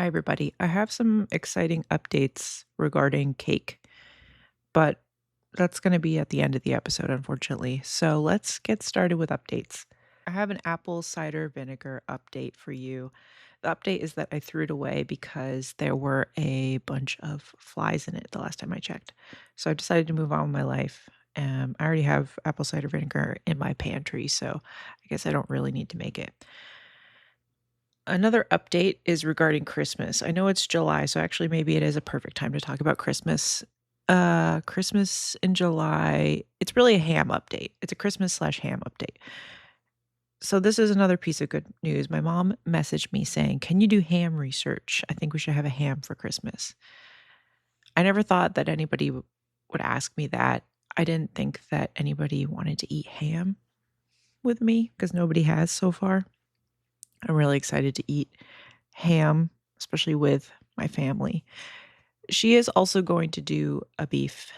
Hi, everybody. I have some exciting updates regarding cake, but that's going to be at the end of the episode, unfortunately. So let's get started with updates. I have an apple cider vinegar update for you. The update is that I threw it away because there were a bunch of flies in it the last time I checked. So I decided to move on with my life. I already have apple cider vinegar in my pantry, so I guess I don't really need to make it. Another update is regarding Christmas. I know it's July, so actually maybe it is a perfect time to talk about Christmas. Christmas in July, it's really a ham update. It's a Christmas/ham update. So this is another piece of good news. My mom messaged me saying, "Can you do ham research? I think we should have a ham for Christmas." I never thought that anybody would ask me that. I didn't think that anybody wanted to eat ham with me because nobody has so far. I'm really excited to eat ham, especially with my family. She is also going to do a beef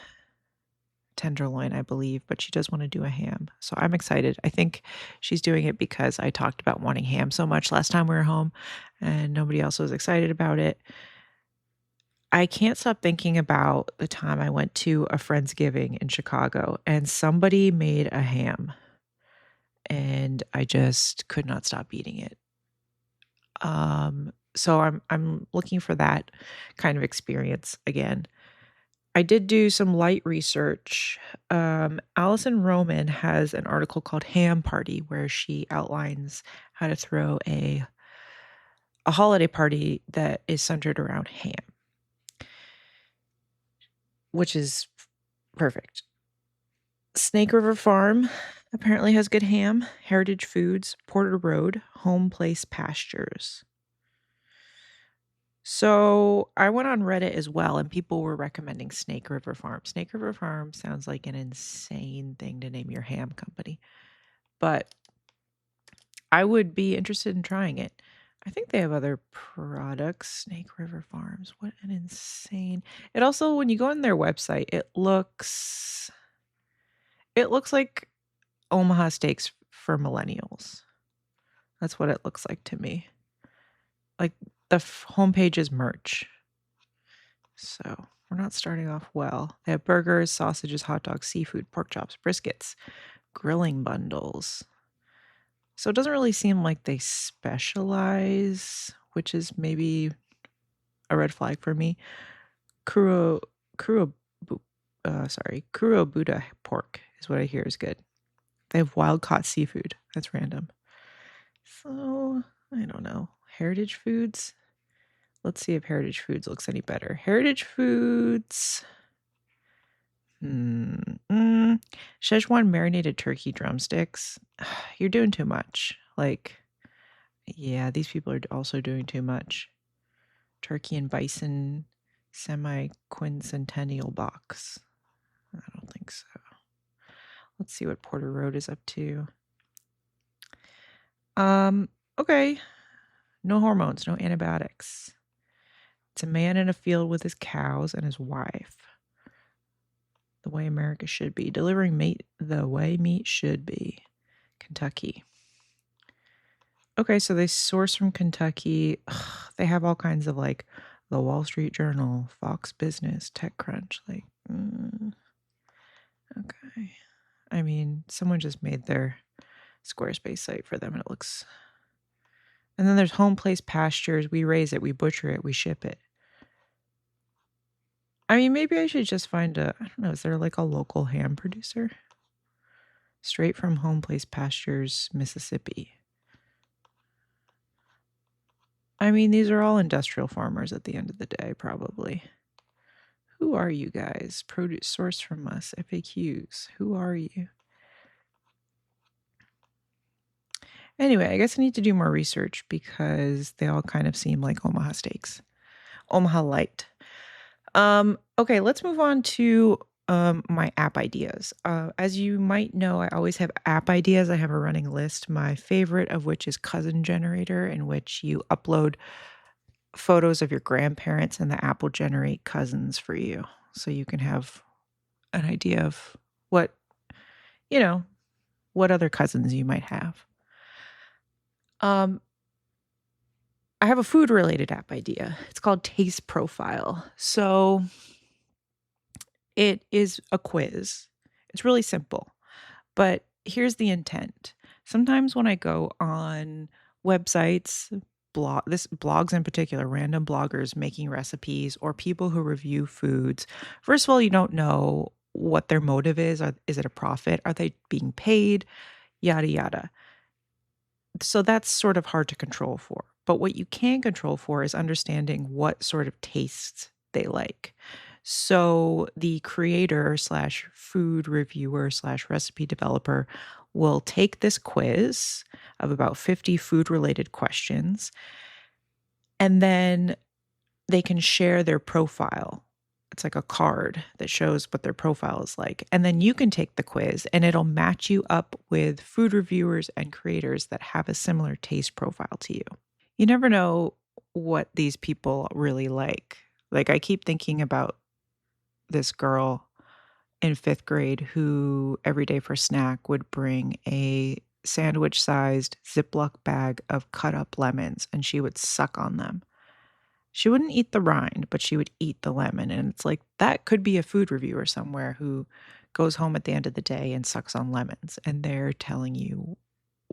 tenderloin, I believe, but she does want to do a ham. So I'm excited. I think she's doing it because I talked about wanting ham so much last time we were home and nobody else was excited about it. I can't stop thinking about the time I went to a Friendsgiving in Chicago and somebody made a ham and I just could not stop eating it. So I'm looking for that kind of experience again. I did do some light research. Allison Roman has an article called Ham Party where she outlines how to throw a holiday party that is centered around ham, which is perfect. Snake River Farm apparently has good ham. Heritage Foods, Porter Road, Home Place Pastures. So I went on Reddit as well, and people were recommending Snake River Farm. Snake River Farm sounds like an insane thing to name your ham company, but I would be interested in trying it. I think they have other products. Snake River Farms. What an insane. It also, when you go on their website, it looks like Omaha Steaks for millennials. That's what it looks like to me. Like the homepage is merch. So we're not starting off well. They have burgers, sausages, hot dogs, seafood, pork chops, briskets, grilling bundles. So it doesn't really seem like they specialize, which is maybe a red flag for me. Kuro, Kuro, Kuro Buddha pork is what I hear is good. They have wild caught seafood. That's random. So I don't know. Heritage Foods. Let's see if Heritage Foods looks any better. Heritage Foods. Szechuan marinated turkey drumsticks. You're doing too much. Like, yeah, these people are also doing too much. Turkey and bison semi-quincentennial box. I don't think so. Let's see what Porter Road is up to. Okay. No hormones, no antibiotics. It's a man in a field with his cows and his wife. The way America should be. Delivering meat the way meat should be. Kentucky. Okay, so they source from Kentucky. Ugh, they have all kinds of like the Wall Street Journal, Fox Business, TechCrunch. Like, okay. I mean, someone just made their Squarespace site for them and it looks. And then there's Home Place Pastures. We raise it, we butcher it, we ship it. I mean, maybe I should just find I don't know, is there like a local ham producer? Straight from Home Place Pastures, Mississippi. I mean, these are all industrial farmers at the end of the day, probably. Who are you guys? Produce source from us, FAQs. Who are you? Anyway, I guess I need to do more research because they all kind of seem like Omaha steaks. Omaha Light. Okay, let's move on to my app ideas. As you might know, I always have app ideas. I have a running list. My favorite of which is Cousin Generator, in which you upload photos of your grandparents and the app will generate cousins for you. So you can have an idea of what, what other cousins you might have. Um, I have a food related app idea. It's called Taste Profile. So it is a quiz. It's really simple, but here's the intent. Sometimes when I go on websites, blogs in particular, random bloggers making recipes or people who review foods, first of all, you don't know what their motive is. Is it a profit? Are they being paid? Yada yada. So that's sort of hard to control for. But what you can control for is understanding what sort of tastes they like. So the creator slash food reviewer slash recipe developer will take this quiz of about 50 food related questions, and then they can share their profile. It's like a card that shows what their profile is like. And then you can take the quiz and it'll match you up with food reviewers and creators that have a similar taste profile to you. You never know what these people really like. Like, I keep thinking about this girl in fifth grade who every day for snack would bring a sandwich sized Ziploc bag of cut up lemons and she would suck on them. She wouldn't eat the rind, but she would eat the lemon, and it's like, that could be a food reviewer somewhere who goes home at the end of the day and sucks on lemons, and they're telling you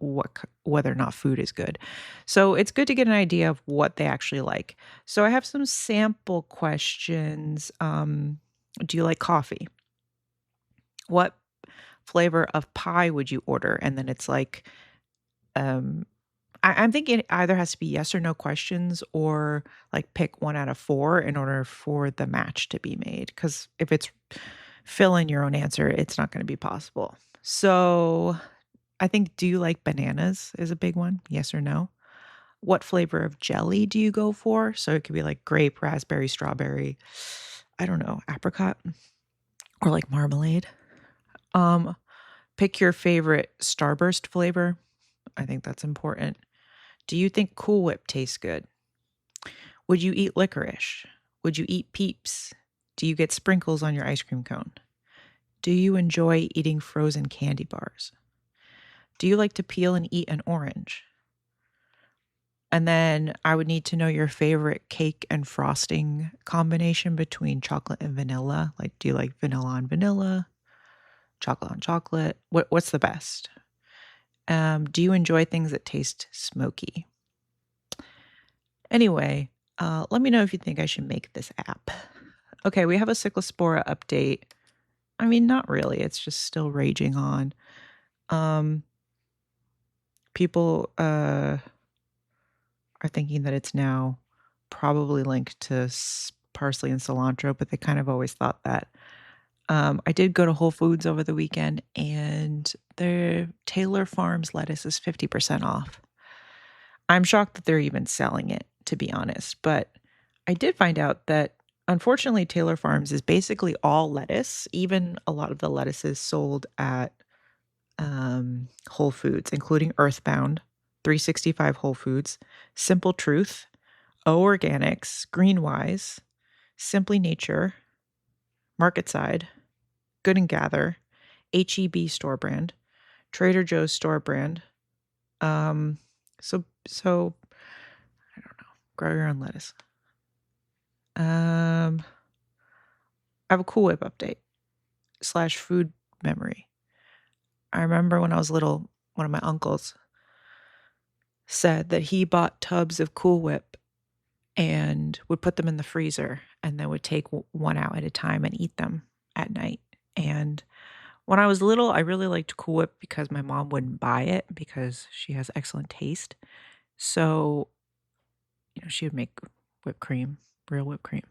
whether or not food is good. So it's good to get an idea of what they actually like. So I have some sample questions. Do you like coffee? What flavor of pie would you order? And then it's like, um, I'm thinking it either has to be yes or no questions or like pick 1 out of 4 in order for the match to be made. Because if it's fill in your own answer, it's not gonna be possible. So, I think do you like bananas is a big one, yes or no? What flavor of jelly do you go for? So it could be like grape, raspberry, strawberry, I don't know, apricot, or like marmalade. Um, Pick your favorite Starburst flavor. I think that's important. Do you think Cool Whip tastes good? Would you eat licorice? Would you eat Peeps? Do you get sprinkles on your ice cream cone? Do you enjoy eating frozen candy bars? Do you like to peel and eat an orange? And then I would need to know your favorite cake and frosting combination between chocolate and vanilla. Like, do you like vanilla on vanilla, chocolate on chocolate? What's the best? Do you enjoy things that taste smoky? Anyway, let me know if you think I should make this app. Okay, we have a Cyclospora update. I mean, not really. It's just still raging on. Um, People are thinking that it's now probably linked to parsley and cilantro, but they kind of always thought that. I did go to Whole Foods over the weekend, and their Taylor Farms lettuce is 50% off. I'm shocked that they're even selling it, to be honest. But I did find out that unfortunately, Taylor Farms is basically all lettuce, even a lot of the lettuces sold at Whole Foods, including Earthbound, 365 Whole Foods, Simple Truth, O Organics, Greenwise, Simply Nature, Market Side, Good and Gather, HEB store brand, Trader Joe's store brand. So I don't know. Grow your own lettuce. I have a Cool Whip update slash food memory. I remember when I was little, one of my uncles said that he bought tubs of Cool Whip and would put them in the freezer and then would take one out at a time and eat them at night. And when I was little, I really liked Cool Whip because my mom wouldn't buy it because she has excellent taste. So, she would make whipped cream, real whipped cream.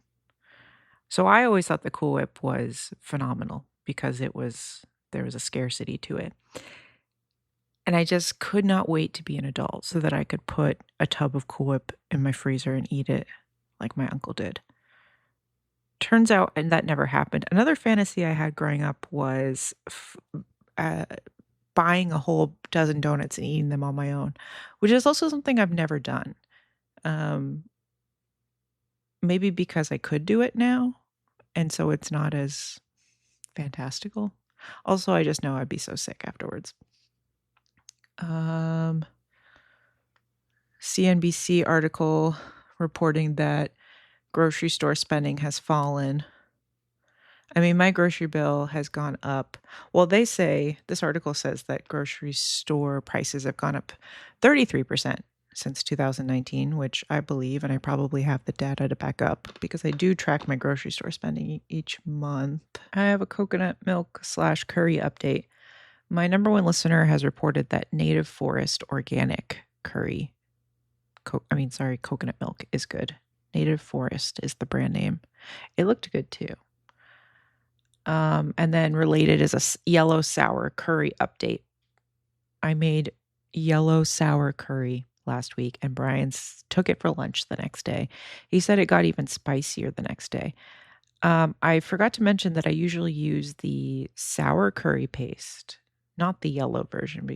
So I always thought the Cool Whip was phenomenal because there was a scarcity to it. And I just could not wait to be an adult so that I could put a tub of Cool Whip in my freezer and eat it like my uncle did. Turns out, and that never happened. Another fantasy I had growing up was uh, buying a whole dozen donuts and eating them on my own, which is also something I've never done. Um, Maybe because I could do it now, and so it's not as fantastical. Also, I just know I'd be so sick afterwards. Um, CNBC article reporting that grocery store spending has fallen. I mean, my grocery bill has gone up. Well, this article says that grocery store prices have gone up 33% since 2019, which I believe, and I probably have the data to back up because I do track my grocery store spending each month. I have a coconut milk / curry update. My number one listener has reported that Native Forest organic curry, coconut milk is good. Native Forest is the brand name. It looked good too. And then related is a yellow sour curry update. I made yellow sour curry last week, and Brian took it for lunch the next day. He said it got even spicier the next day. I forgot to mention that I usually use the sour curry paste, not the yellow version.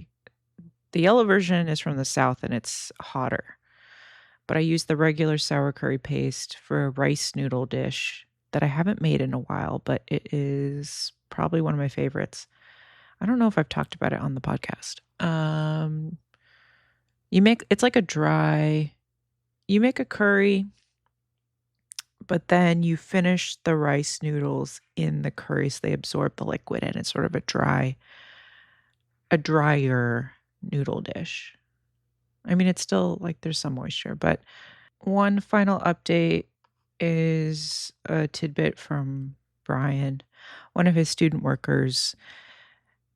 The yellow version is from the South and it's hotter. But I use the regular sour curry paste for a rice noodle dish that I haven't made in a while, but it is probably one of my favorites. I don't know if I've talked about it on the podcast. It's like you make a curry, but then you finish the rice noodles in the curry so they absorb the liquid, and it's sort of a drier noodle dish. I mean, it's still like there's some moisture, but one final update is a tidbit from Brian. One of his student workers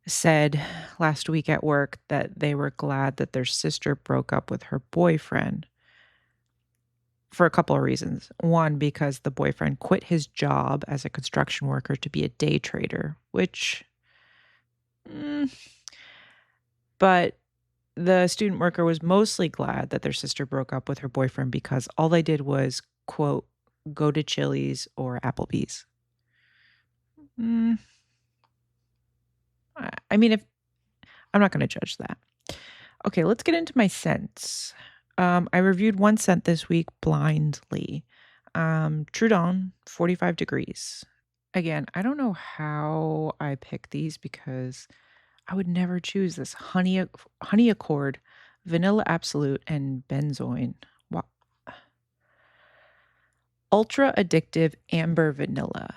said last week at work that they were glad that their sister broke up with her boyfriend for a couple of reasons. One, because the boyfriend quit his job as a construction worker to be a day trader, but the student worker was mostly glad that their sister broke up with her boyfriend because all they did was, quote, go to Chili's or Applebee's. I mean, I'm not going to judge that. Okay, let's get into my scents. I reviewed one scent this week blindly. Trudon, 45 degrees. Again, I don't know how I picked these because I would never choose this honey accord, vanilla absolute, and benzoin. Wow. Ultra addictive amber vanilla.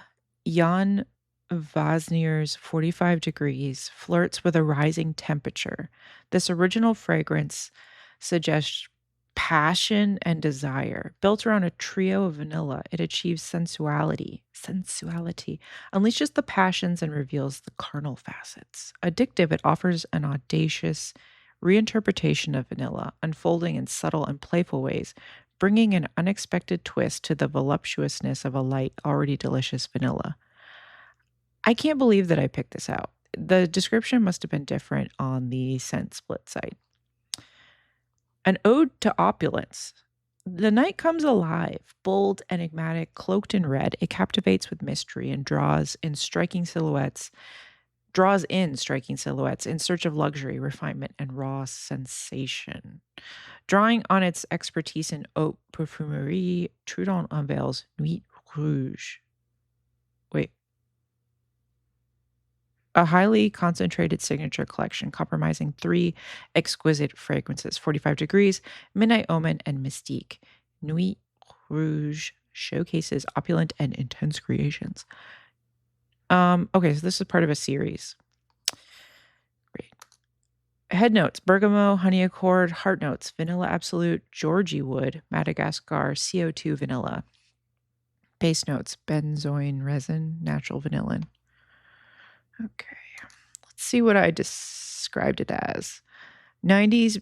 Jan Vasnier's 45 degrees flirts with a rising temperature. This original fragrance suggests passion and desire. Built around a trio of vanilla, it achieves sensuality, unleashes the passions and reveals the carnal facets. Addictive, it offers an audacious reinterpretation of vanilla, unfolding in subtle and playful ways, bringing an unexpected twist to the voluptuousness of a light, already delicious vanilla. I can't believe that I picked this out. The description must have been different on the scent split site. An ode to opulence. The night comes alive, bold, enigmatic, cloaked in red. It captivates with mystery and draws in striking silhouettes in search of luxury, refinement, and raw sensation. Drawing on its expertise in haute parfumerie, Trudon unveils Nuit Rouge. A highly concentrated signature collection comprising 3 exquisite fragrances, 45 degrees, Midnight Omen, and Mystique. Nuit Rouge showcases opulent and intense creations. Okay, so this is part of a series. Great. Head notes: bergamot, honey accord. Heart notes: vanilla absolute, Georgie wood, Madagascar, CO2 vanilla. Base notes: benzoin resin, natural vanillin. Okay, let's see what I described it as. 90s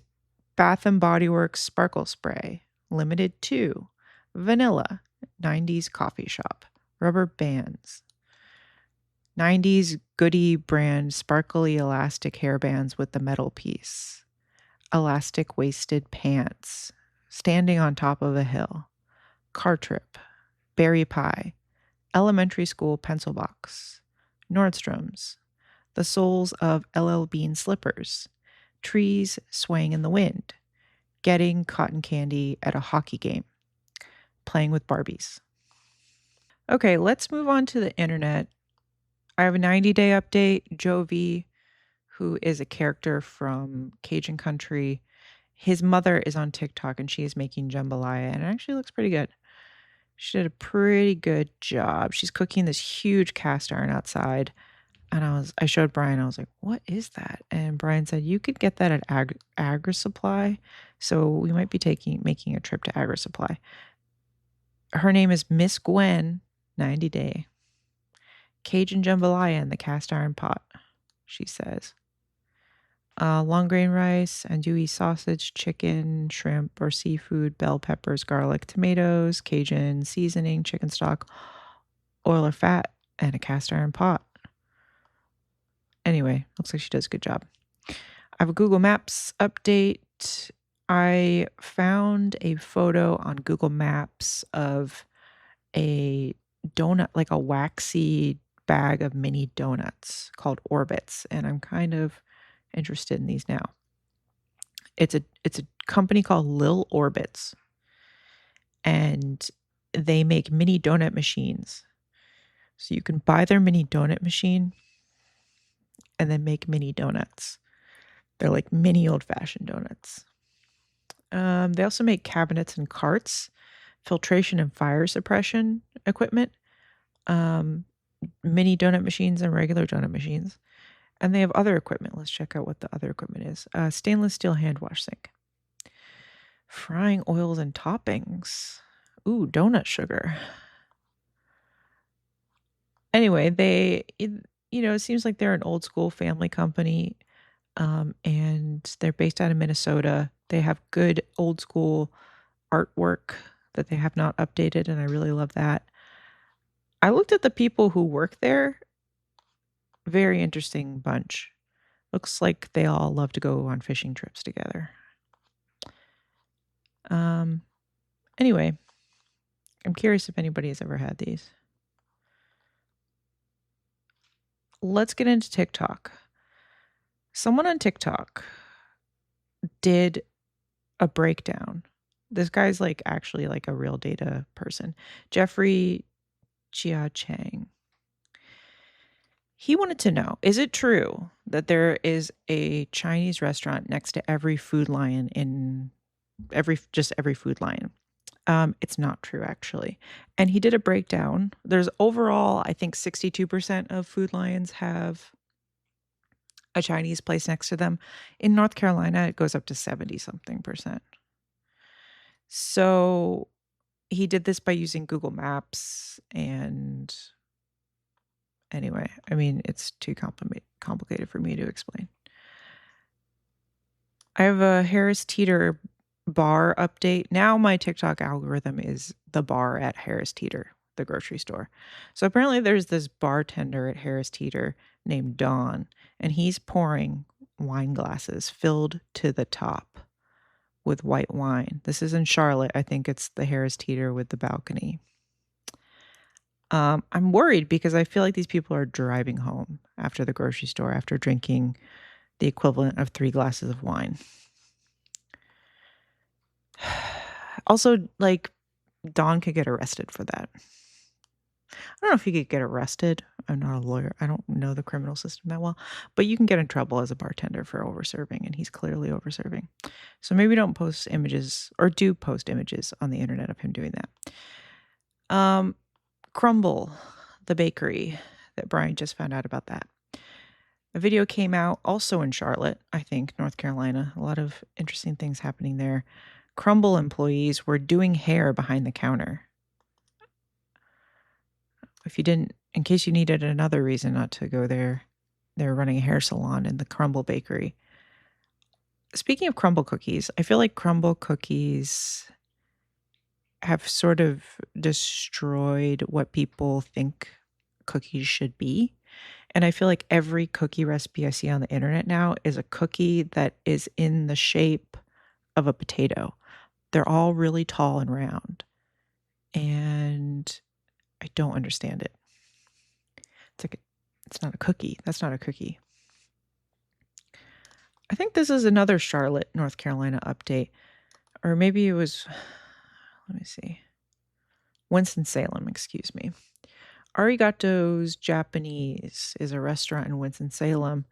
Bath & Body Works Sparkle Spray, limited to vanilla, 90s coffee shop, rubber bands. 90s Goody brand sparkly elastic hairbands with the metal piece. Elastic waisted pants, standing on top of a hill. Car trip, berry pie, elementary school pencil box. Nordstrom's, the soles of LL Bean slippers, trees swaying in the wind, getting cotton candy at a hockey game, playing with Barbies. Okay, let's move on to the internet. I have a 90-day update. Jovi, who is a character from Cajun Country His mother is on TikTok and she is making jambalaya, and it actually looks pretty good. She did a pretty good job. She's cooking this huge cast iron outside, and I showed Brian, I was like, "What is that?" And Brian said, "You could get that at Agri Supply." So we might be making a trip to Agri Supply. Her name is Miss Gwen 90 Day. Cajun jambalaya in the cast iron pot, she says. Long grain rice, andouille sausage, chicken, shrimp or seafood, bell peppers, garlic, tomatoes, Cajun seasoning, chicken stock, oil or fat, and a cast iron pot. Anyway, looks like she does a good job. I have a Google Maps update. I found a photo on Google Maps of a donut, like a waxy bag of mini donuts called Orbits, and I'm kind of interested in these now. It's a company called Lil Orbits, and they make mini donut machines. So you can buy their mini donut machine and then make mini donuts. They're like mini old-fashioned donuts. They also make cabinets and carts, filtration and fire suppression equipment, mini donut machines and regular donut machines. And they have other equipment. Let's check out what the other equipment is. Stainless steel hand wash sink. Frying oils and toppings. Ooh, donut sugar. Anyway, it seems like they're an old school family company, and they're based out of Minnesota. They have good old school artwork that they have not updated, and I really love that. I looked at the people who work there. Very interesting bunch. Looks like they all love to go on fishing trips together. Anyway, I'm curious if anybody has ever had these. Let's get into TikTok. Someone on TikTok did a breakdown. This guy's like actually like a real data person. Jeffrey Chia Chang. He wanted to know, is it true that there is a Chinese restaurant next to every Food Lion in every Food Lion? It's not true, actually. And he did a breakdown. There's overall, I think 62% of Food Lions have a Chinese place next to them. In North Carolina, it goes up to 70 something percent. So he did this by using Google Maps. And anyway, I mean, it's too complicated for me to explain. I have a Harris Teeter bar update. Now my TikTok algorithm is the bar at Harris Teeter, the grocery store. So apparently there's this bartender at Harris Teeter named Don, and he's pouring wine glasses filled to the top with white wine. This is in Charlotte. I think it's the Harris Teeter with the balcony. I'm worried because I feel like these people are driving home after the grocery store after drinking the equivalent of 3 glasses of wine. Also, like, Don could get arrested for that. I don't know if he could get arrested. I'm not a lawyer. I don't know the criminal system that well, but you can get in trouble as a bartender for overserving, and he's clearly overserving. So maybe don't post images, or do post images on the internet of him doing that. Crumble, the bakery, that Brian just found out about that. A video came out also in Charlotte, I think, North Carolina. A lot of interesting things happening there. Crumble employees were doing hair behind the counter. If you didn't, in case you needed another reason not to go there, they're running a hair salon in the Crumble bakery. Speaking of crumble cookies, I feel like crumble cookies have sort of destroyed what people think cookies should be. And I feel like every cookie recipe I see on the internet now is a cookie that is in the shape of a potato. They're all really tall and round. And I don't understand it. It's not a cookie. That's not a cookie. I think this is another Charlotte, North Carolina update. Or maybe it was, let me see. Winston-Salem, excuse me. Arigato's Japanese is a restaurant in Winston-Salem.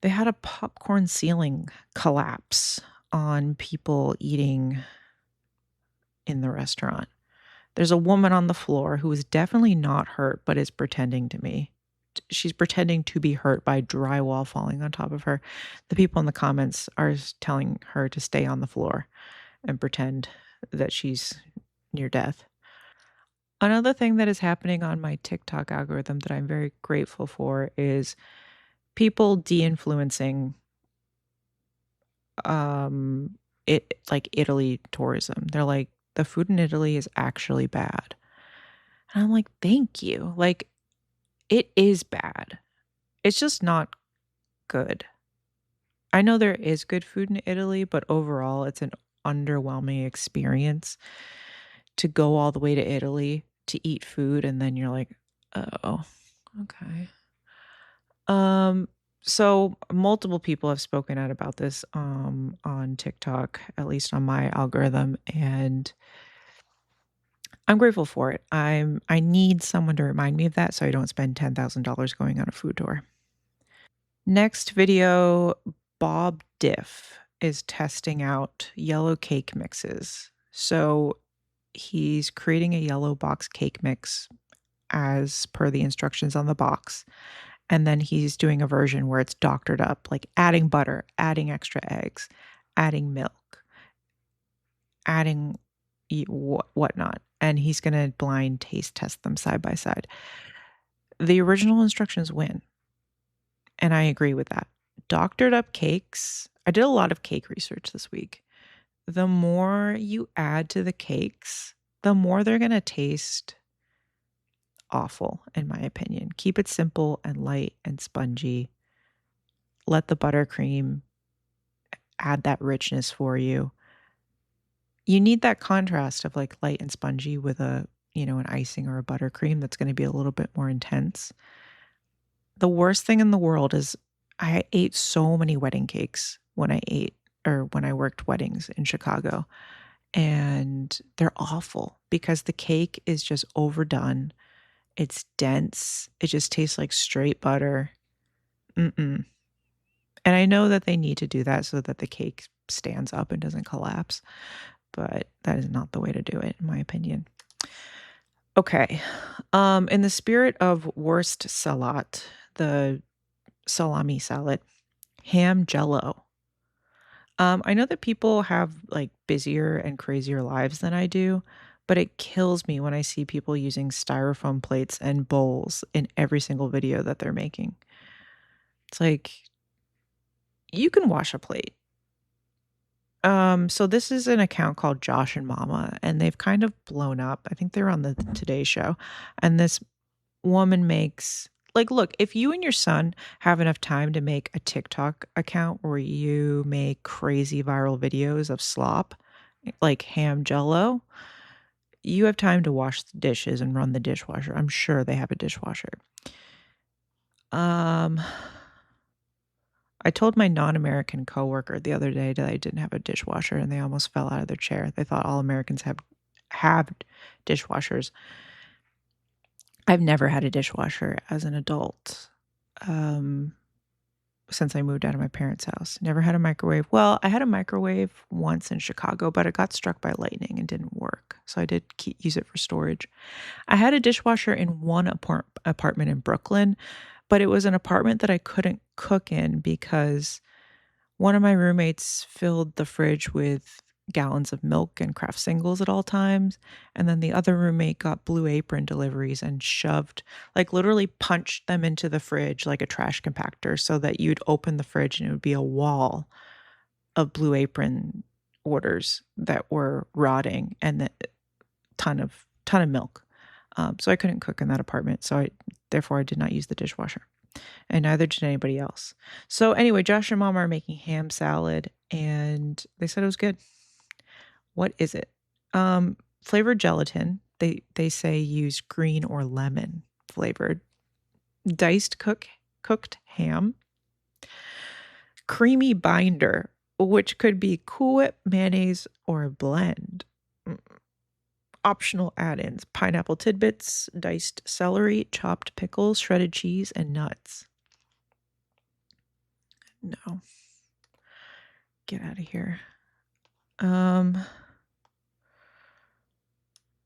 They had a popcorn ceiling collapse on people eating in the restaurant. There's a woman on the floor who is definitely not hurt, but is pretending to me. She's pretending to be hurt by drywall falling on top of her. The people in the comments are telling her to stay on the floor and pretend that she's near death. Another thing that is happening on my TikTok algorithm that I'm very grateful for is people de-influencing it, like Italy tourism. They're like, the food in Italy is actually bad. And I'm like, thank you. Like, it is bad. It's just not good. I know there is good food in Italy, but overall, it's an underwhelming experience to go all the way to Italy to eat food, and then you're like, oh, okay. So multiple people have spoken out about this on TikTok, at least on my algorithm, and I'm grateful for it. I need someone to remind me of that so I don't spend $10,000 going on a food tour. Next video, Bob Diff is testing out yellow cake mixes. So he's creating a yellow box cake mix as per the instructions on the box. And then he's doing a version where it's doctored up, like adding butter, adding extra eggs, adding milk, adding whatnot. And he's going to blind taste test them side by side. The original instructions win. And I agree with that. Doctored up cakes, I did a lot of cake research this week. The more you add to the cakes, the more they're going to taste awful, in my opinion. Keep it simple and light and spongy. Let the buttercream add that richness for you. You need that contrast of like light and spongy with an icing or a buttercream that's going to be a little bit more intense. The worst thing in the world is I ate so many wedding cakes when I worked weddings in Chicago, and they're awful because the cake is just overdone. It's dense. It just tastes like straight butter. Mm-mm. And I know that they need to do that so that the cake stands up and doesn't collapse, but that is not the way to do it, in my opinion. Okay. In the spirit of worst salat, the salami salad, ham jello. I know that people have like busier and crazier lives than I do, but it kills me when I see people using styrofoam plates and bowls in every single video that they're making. It's like, you can wash a plate. So this is an account called Josh and Mama, and they've kind of blown up. I think they're on the Today Show, and this woman makes like, look, if you and your son have enough time to make a TikTok account where you make crazy viral videos of slop, like ham jello, you have time to wash the dishes and run the dishwasher. I'm sure they have a dishwasher. Um, I told my non-American coworker the other day that I didn't have a dishwasher, and they almost fell out of their chair. They thought all Americans have dishwashers. I've never had a dishwasher as an adult, since I moved out of my parents' house. Never had a microwave. Well, I had a microwave once in Chicago, but it got struck by lightning and didn't work. So I did use it for storage. I had a dishwasher in one apartment in Brooklyn, but it was an apartment that I couldn't cook in because one of my roommates filled the fridge with gallons of milk and Kraft singles at all times. And then the other roommate got Blue Apron deliveries and shoved, like literally punched them into the fridge like a trash compactor so that you'd open the fridge and it would be a wall of Blue Apron orders that were rotting and a ton of milk. So I couldn't cook in that apartment. So therefore I did not use the dishwasher, and neither did anybody else. So anyway, Josh and Mom are making ham salad, and they said it was good. What is it? Flavored gelatin. They say use green or lemon flavored. Diced cooked ham. Creamy binder, which could be Cool Whip, mayonnaise, or a blend. Optional add-ins: pineapple tidbits, diced celery, chopped pickles, shredded cheese, and nuts. No. Get out of here. Um,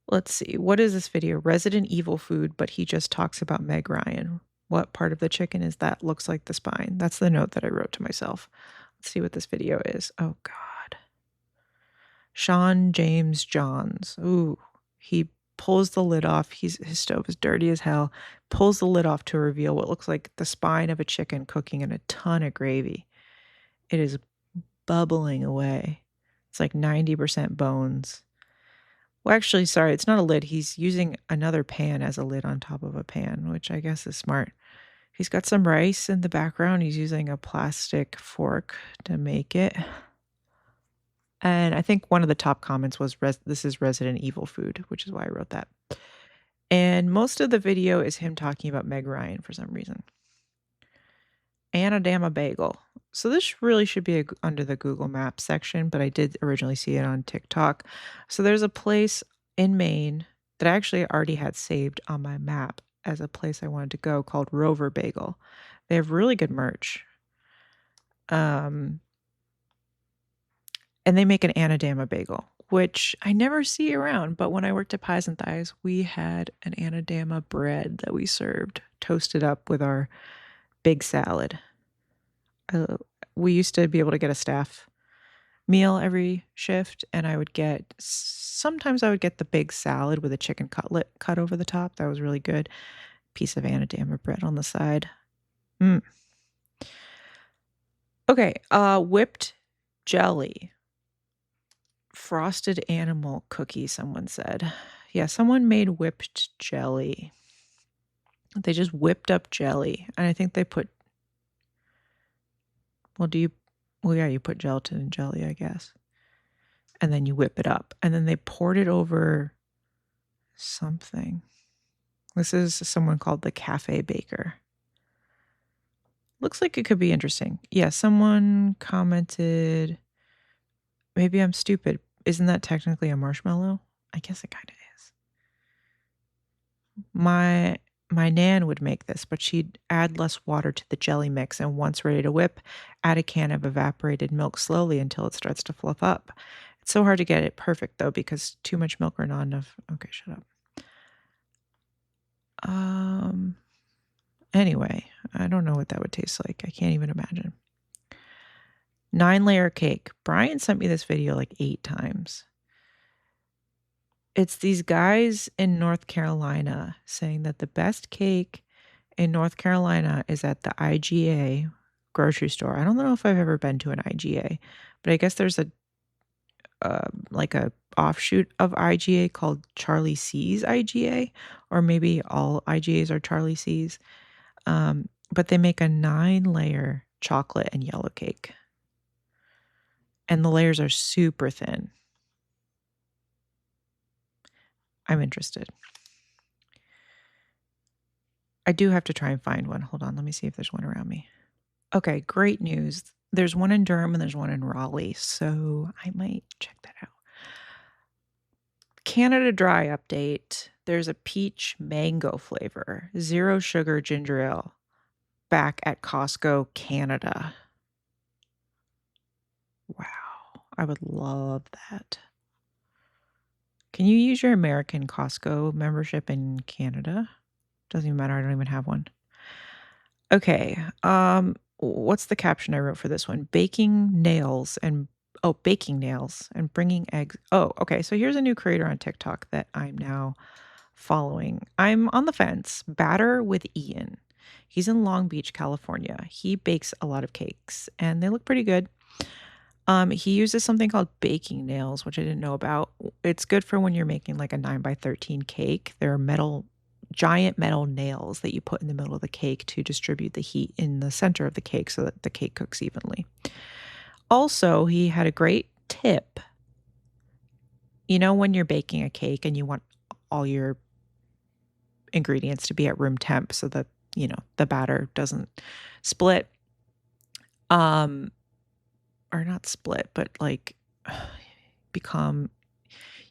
let's see. What is this video? Resident Evil food, but he just talks about Meg Ryan. What part of the chicken is that? Looks like the spine. That's the note that I wrote to myself. Let's see what this video is. Oh, God. Sean James Johns. Ooh, he pulls the lid off. His stove is dirty as hell. Pulls the lid off to reveal what looks like the spine of a chicken cooking in a ton of gravy. It is bubbling away. It's like 90% bones. Well, actually, sorry, it's not a lid. He's using another pan as a lid on top of a pan, which I guess is smart. He's got some rice in the background. He's using a plastic fork to make it. And I think one of the top comments was, this is Resident Evil food, which is why I wrote that. And most of the video is him talking about Meg Ryan for some reason. Anadama bagel. So this really should be under the Google Maps section, but I did originally see it on TikTok. So there's a place in Maine that I actually already had saved on my map as a place I wanted to go called Rover Bagel. They have really good merch. And they make an Anadama bagel, which I never see around. But when I worked at Pies and Thighs, we had an Anadama bread that we served, toasted up with our big salad. We used to be able to get a staff meal every shift, and sometimes I would get the big salad with a chicken cutlet cut over the top. That was really good. Piece of Anadama bread on the side. Okay, whipped jelly. Frosted animal cookie, someone said. Yeah, someone made whipped jelly. They just whipped up jelly, and I think they put, you put gelatin in jelly, I guess. And then you whip it up, and then they poured it over something. This is someone called the Cafe Baker. Looks like it could be interesting. Yeah, someone commented, maybe I'm stupid. Isn't that technically a marshmallow? I guess it kind of is. My nan would make this, but she'd add less water to the jelly mix, and once ready to whip, add a can of evaporated milk slowly until it starts to fluff up. It's so hard to get it perfect, though, because too much milk or not enough. Okay, shut up. Anyway, I don't know what that would taste like. I can't even imagine. 9-layer cake. Brian sent me this video like 8 times. It's these guys in North Carolina saying that the best cake in North Carolina is at the IGA grocery store. I don't know if I've ever been to an IGA, but I guess there's a offshoot of IGA called Charlie C's IGA, or maybe all IGAs are Charlie C's. But they make a 9-layer chocolate and yellow cake. And the layers are super thin. I'm interested. I do have to try and find one. Hold on, let me see if there's one around me. Okay, great news. There's one in Durham and there's one in Raleigh, so I might check that out. Canada Dry update. There's a peach mango flavor, 0 sugar ginger ale, back at Costco, Canada. Wow, I would love that. Can you use your American Costco membership in Canada? Doesn't even matter, I don't even have one. Okay, what's the caption I wrote for this one? Baking nails and bringing eggs. Oh, okay, so here's a new creator on TikTok that I'm now following. I'm on the fence. Batter with Ian. He's in Long Beach, California. He bakes a lot of cakes, and they look pretty good. He uses something called baking nails, which I didn't know about. It's good for when you're making like a 9x13 cake. There are giant metal nails that you put in the middle of the cake to distribute the heat in the center of the cake so that the cake cooks evenly. Also, he had a great tip. You know, when you're baking a cake and you want all your ingredients to be at room temp so that, the batter doesn't split. Or not split, but like become,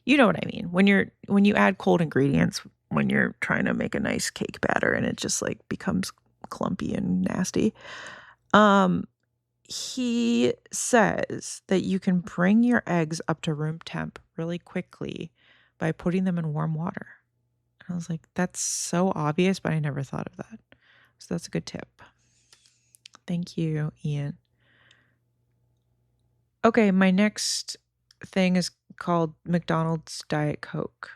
you know what I mean? When you add cold ingredients, when you're trying to make a nice cake batter and it just like becomes clumpy and nasty. he says that you can bring your eggs up to room temp really quickly by putting them in warm water. And I was like, that's so obvious, but I never thought of that. So that's a good tip. Thank you, Ian. Okay, my next thing is called McDonald's Diet Coke.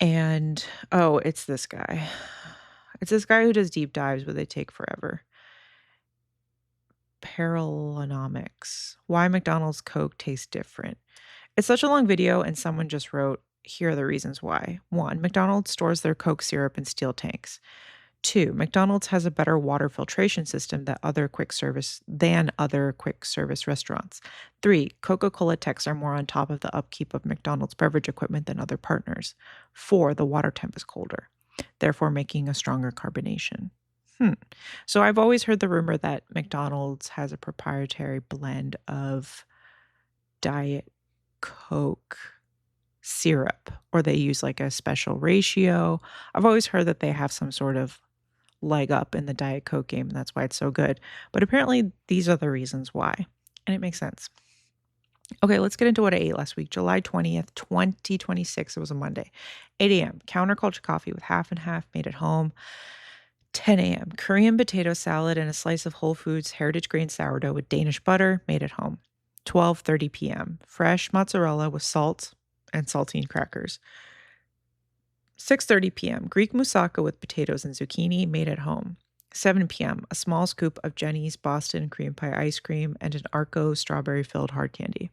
And oh, it's this guy. It's this guy who does deep dives, but they take forever. Paralonomics. Why McDonald's Coke tastes different. It's such a long video, and someone just wrote, here are the reasons why. 1, McDonald's stores their Coke syrup in steel tanks. 2, McDonald's has a better water filtration system than other quick service restaurants. 3, Coca-Cola techs are more on top of the upkeep of McDonald's beverage equipment than other partners. 4, the water temp is colder, therefore making a stronger carbonation. So I've always heard the rumor that McDonald's has a proprietary blend of Diet Coke syrup, or they use like a special ratio. I've always heard that they have some sort of leg up in the Diet Coke game, and that's why it's so good. But apparently, these are the reasons why, and it makes sense. Okay, let's get into what I ate last week. July 20th, 2026. It was a Monday. 8 a.m. Counterculture coffee with half and half made at home. 10 a.m. Korean potato salad and a slice of Whole Foods heritage grain sourdough with Danish butter made at home. 12:30 p.m. Fresh mozzarella with salt and saltine crackers. 6:30 p.m. Greek moussaka with potatoes and zucchini made at home. 7 p.m. A small scoop of Jenny's Boston cream pie ice cream and an Arco strawberry-filled hard candy.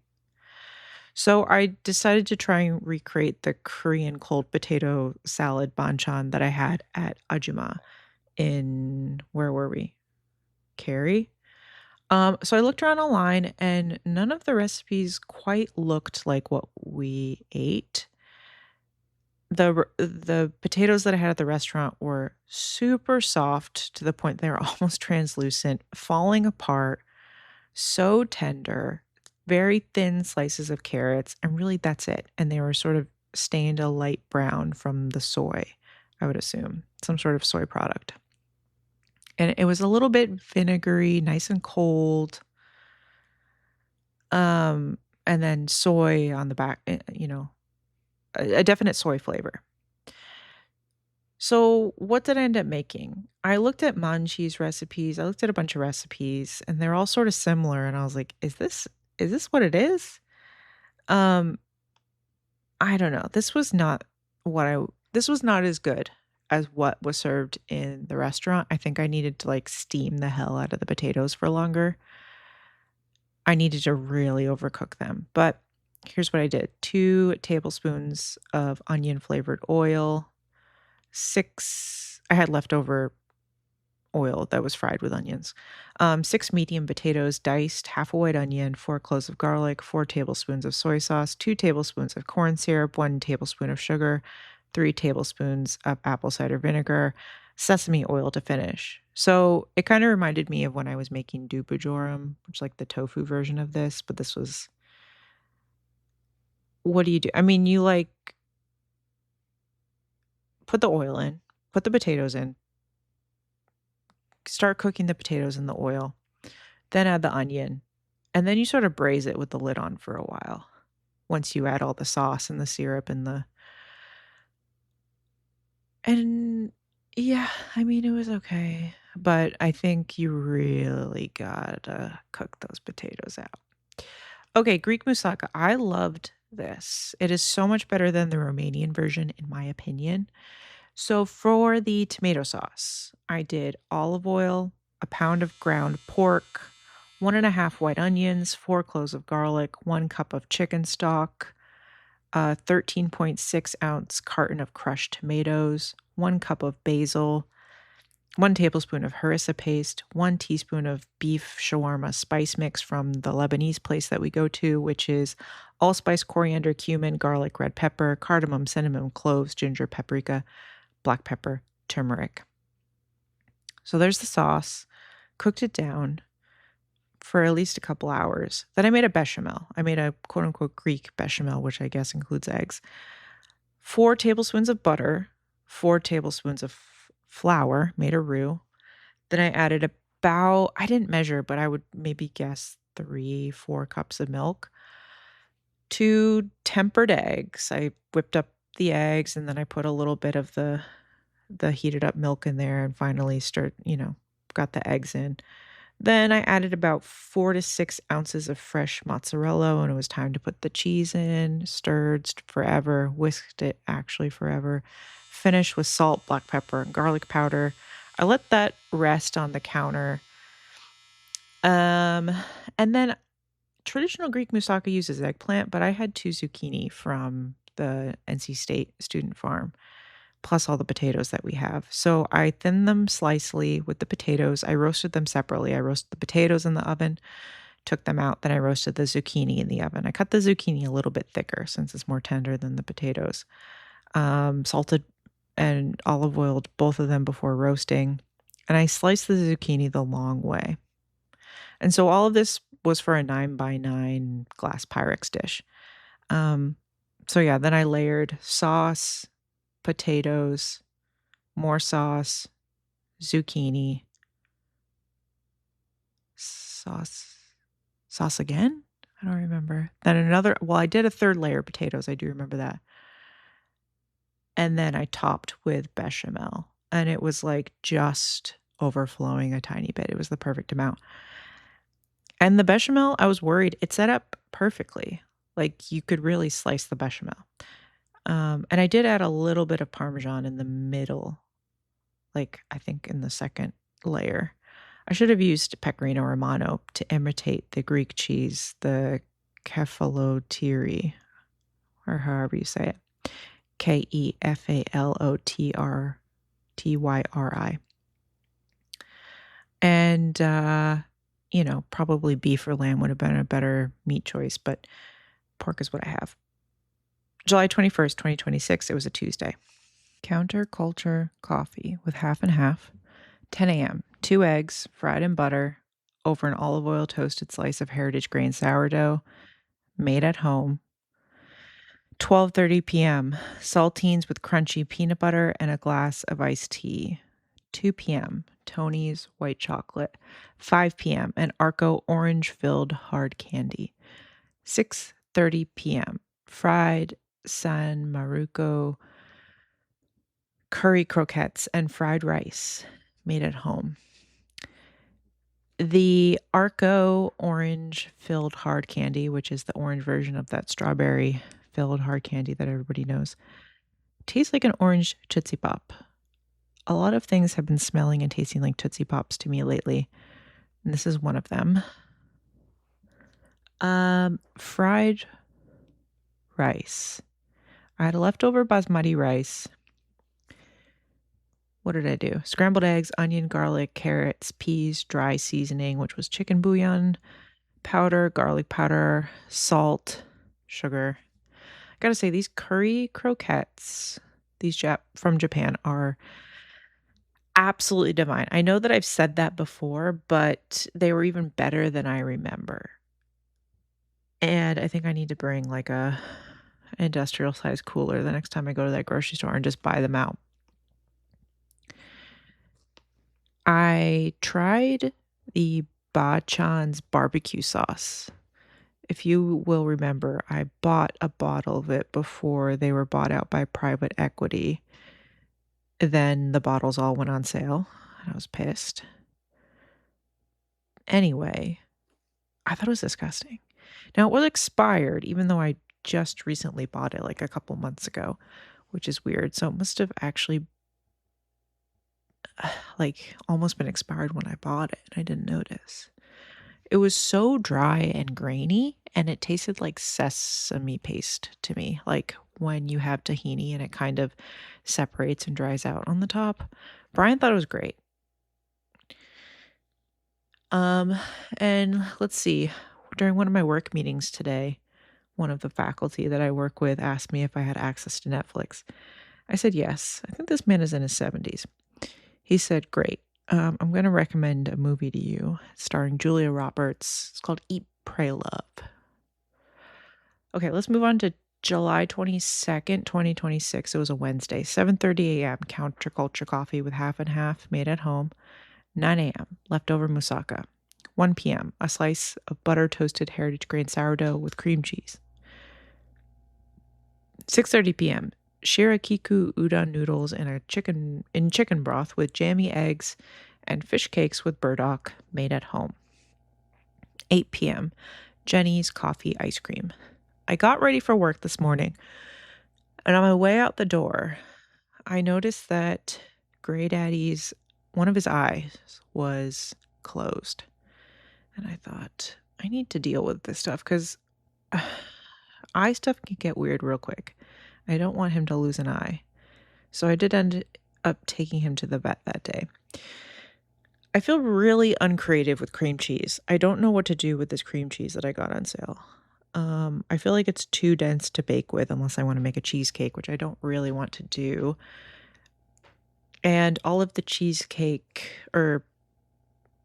So I decided to try and recreate the Korean cold potato salad banchan that I had at Ajuma in, where were we? Cary. So I looked around online and none of the recipes quite looked like what we ate. The potatoes that I had at the restaurant were super soft to the point they were almost translucent, falling apart, so tender, very thin slices of carrots, and really that's it. And they were sort of stained a light brown from the soy, I would assume, some sort of soy product. And it was a little bit vinegary, nice and cold. And then soy on the back, a definite soy flavor. So what did I end up making? I looked at Manchi's recipes. I looked at a bunch of recipes, and they're all sort of similar. And I was like, is this what it is? I don't know. This was not as good as what was served in the restaurant. I think I needed to like steam the hell out of the potatoes for longer. I needed to really overcook them. But here's what I did. 2 tablespoons of onion flavored oil. I had leftover oil that was fried with onions. 6 medium potatoes diced, half a white onion, 4 cloves of garlic, 4 tablespoons of soy sauce, 2 tablespoons of corn syrup, 1 tablespoon of sugar, 3 tablespoons of apple cider vinegar, sesame oil to finish. So it kind of reminded me of when I was making dubujorum, which is like the tofu version of this, but this was, what do? I mean, you like put the oil in, put the potatoes in, start cooking the potatoes in the oil, then add the onion, and then you sort of braise it with the lid on for a while. Once you add all the sauce and the syrup and yeah, I mean, it was okay, but I think you really gotta cook those potatoes out. Okay, Greek moussaka. I loved this. It is so much better than the Romanian version, in my opinion. So for the tomato sauce, I did olive oil, a pound of ground pork, 1.5 white onions, 4 cloves of garlic, 1 cup of chicken stock, a 13.6-ounce carton of crushed tomatoes, 1 cup of basil, 1 tablespoon of harissa paste, 1 teaspoon of beef shawarma spice mix from the Lebanese place that we go to, which is allspice, coriander, cumin, garlic, red pepper, cardamom, cinnamon, cloves, ginger, paprika, black pepper, turmeric. So there's the sauce. Cooked it down for at least a couple hours. Then I made a bechamel. I made a quote unquote Greek bechamel, which I guess includes eggs. 4 tablespoons of butter, 4 tablespoons of flour, made a roux. Then I added about I didn't measure, but I would maybe guess 3, 4 cups of milk, 2 tempered eggs. I whipped up the eggs, and then I put a little bit of the heated up milk in there and finally got the eggs in. Then I added about 4 to 6 ounces of fresh mozzarella when it was time to put the cheese in, stirred forever, whisked it actually forever, finished with salt, black pepper, and garlic powder. I let that rest on the counter. Um, and then traditional Greek moussaka uses eggplant, but I had 2 zucchini from the NC State student farm, plus all the potatoes that we have. So I thinned them slicely with the potatoes. I roasted them separately. I roasted the potatoes in the oven, took them out, then I roasted the zucchini in the oven. I cut the zucchini a little bit thicker since it's more tender than the potatoes. Salted and olive oiled both of them before roasting, and I sliced the zucchini the long way. And so all of this was for a 9 by 9 glass Pyrex dish. Um, so yeah, then I layered sauce, potatoes, more sauce, zucchini, sauce, sauce again? I don't remember. Then I did a third layer of potatoes. I do remember that. And then I topped with bechamel, and it was like just overflowing a tiny bit. It was the perfect amount. And the bechamel, I was worried it set up perfectly. Like you could really slice the bechamel. And I did add a little bit of Parmesan in the middle, like I think in the second layer. I should have used Pecorino Romano to imitate the Greek cheese, the kefalotiri, or however you say it. Kefalotryri. And, probably beef or lamb would have been a better meat choice, but pork is what I have. July 21st, 2026, it was a Tuesday. Counterculture coffee with half and half. 10 a.m., 2 eggs, fried in butter, over an olive oil toasted slice of heritage grain sourdough, made at home. 12:30 p.m., saltines with crunchy peanut butter and a glass of iced tea. 2 p.m., Tony's white chocolate. 5 p.m., an Arco orange-filled hard candy. 6:30 p.m., fried San Maruco curry croquettes and fried rice made at home. The Arco orange-filled hard candy, which is the orange version of that strawberry-filled hard candy that everybody knows, tastes like an orange Tootsie Pop. A lot of things have been smelling and tasting like Tootsie Pops to me lately, and this is one of them. Fried rice. I had a leftover basmati rice. What did I do? Scrambled eggs, onion, garlic, carrots, peas, dry seasoning, which was chicken bouillon, powder, garlic powder, salt, sugar. I gotta say, these curry croquettes, from Japan, are absolutely divine. I know that I've said that before, but they were even better than I remember. And I think I need to bring like a industrial size cooler the next time I go to that grocery store and just buy them out. I tried the Bachan's barbecue sauce. If you will remember, I bought a bottle of it before they were bought out by private equity. Then the bottles all went on sale, and I was pissed. Anyway, I thought it was disgusting. Now, it was expired, even though I just recently bought it like a couple months ago, which is weird. So it must have actually like almost been expired when I bought it, and I didn't notice. It was so dry and grainy, and it tasted like sesame paste to me, like when you have tahini and it kind of separates and dries out on the top. Brian thought it was great. And let's see, during one of my work meetings today, one of the faculty that I work with asked me if I had access to Netflix. I said yes. I think this man is in his 70s. He said, "Great. I'm going to recommend a movie to you starring Julia Roberts. It's called Eat, Pray, Love." Okay, let's move on to July 22nd, 2026. It was a Wednesday, 7:30 a.m. Counterculture coffee with half and half made at home. 9 a.m., leftover moussaka. 1 p.m., a slice of butter toasted heritage grain sourdough with cream cheese. 6:30 p.m., shirakiku udon noodles in chicken broth with jammy eggs and fish cakes with burdock made at home. 8 p.m., Jenny's coffee ice cream. I got ready for work this morning, and on my way out the door, I noticed that Gray Daddy's one of his eyes was closed. And I thought, I need to deal with this stuff because eye stuff can get weird real quick. I don't want him to lose an eye. So I did end up taking him to the vet that day. I feel really uncreative with cream cheese. I don't know what to do with this cream cheese that I got on sale. I feel like it's too dense to bake with unless I want to make a cheesecake, which I don't really want to do. And all of the cheesecake or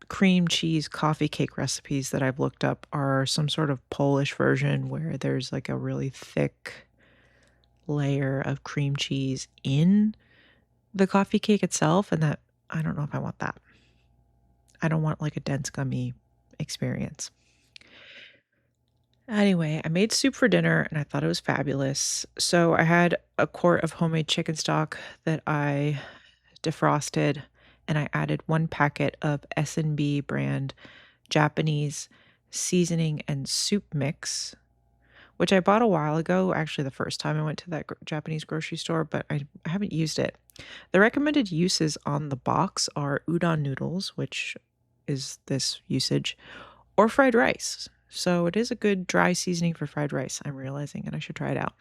cream cheese coffee cake recipes that I've looked up are some sort of Polish version where there's like a really thick layer of cream cheese in the coffee cake itself, and that I don't know if I want that. I don't want like a dense gummy experience. Anyway, I made soup for dinner and I thought it was fabulous. So I had a quart of homemade chicken stock that I defrosted, and I added 1 packet of S&B brand Japanese seasoning and soup mix, which I bought a while ago, actually the first time I went to that Japanese grocery store, but I haven't used it. The recommended uses on the box are udon noodles, which is this usage, or fried rice. So it is a good dry seasoning for fried rice, I'm realizing, and I should try it out.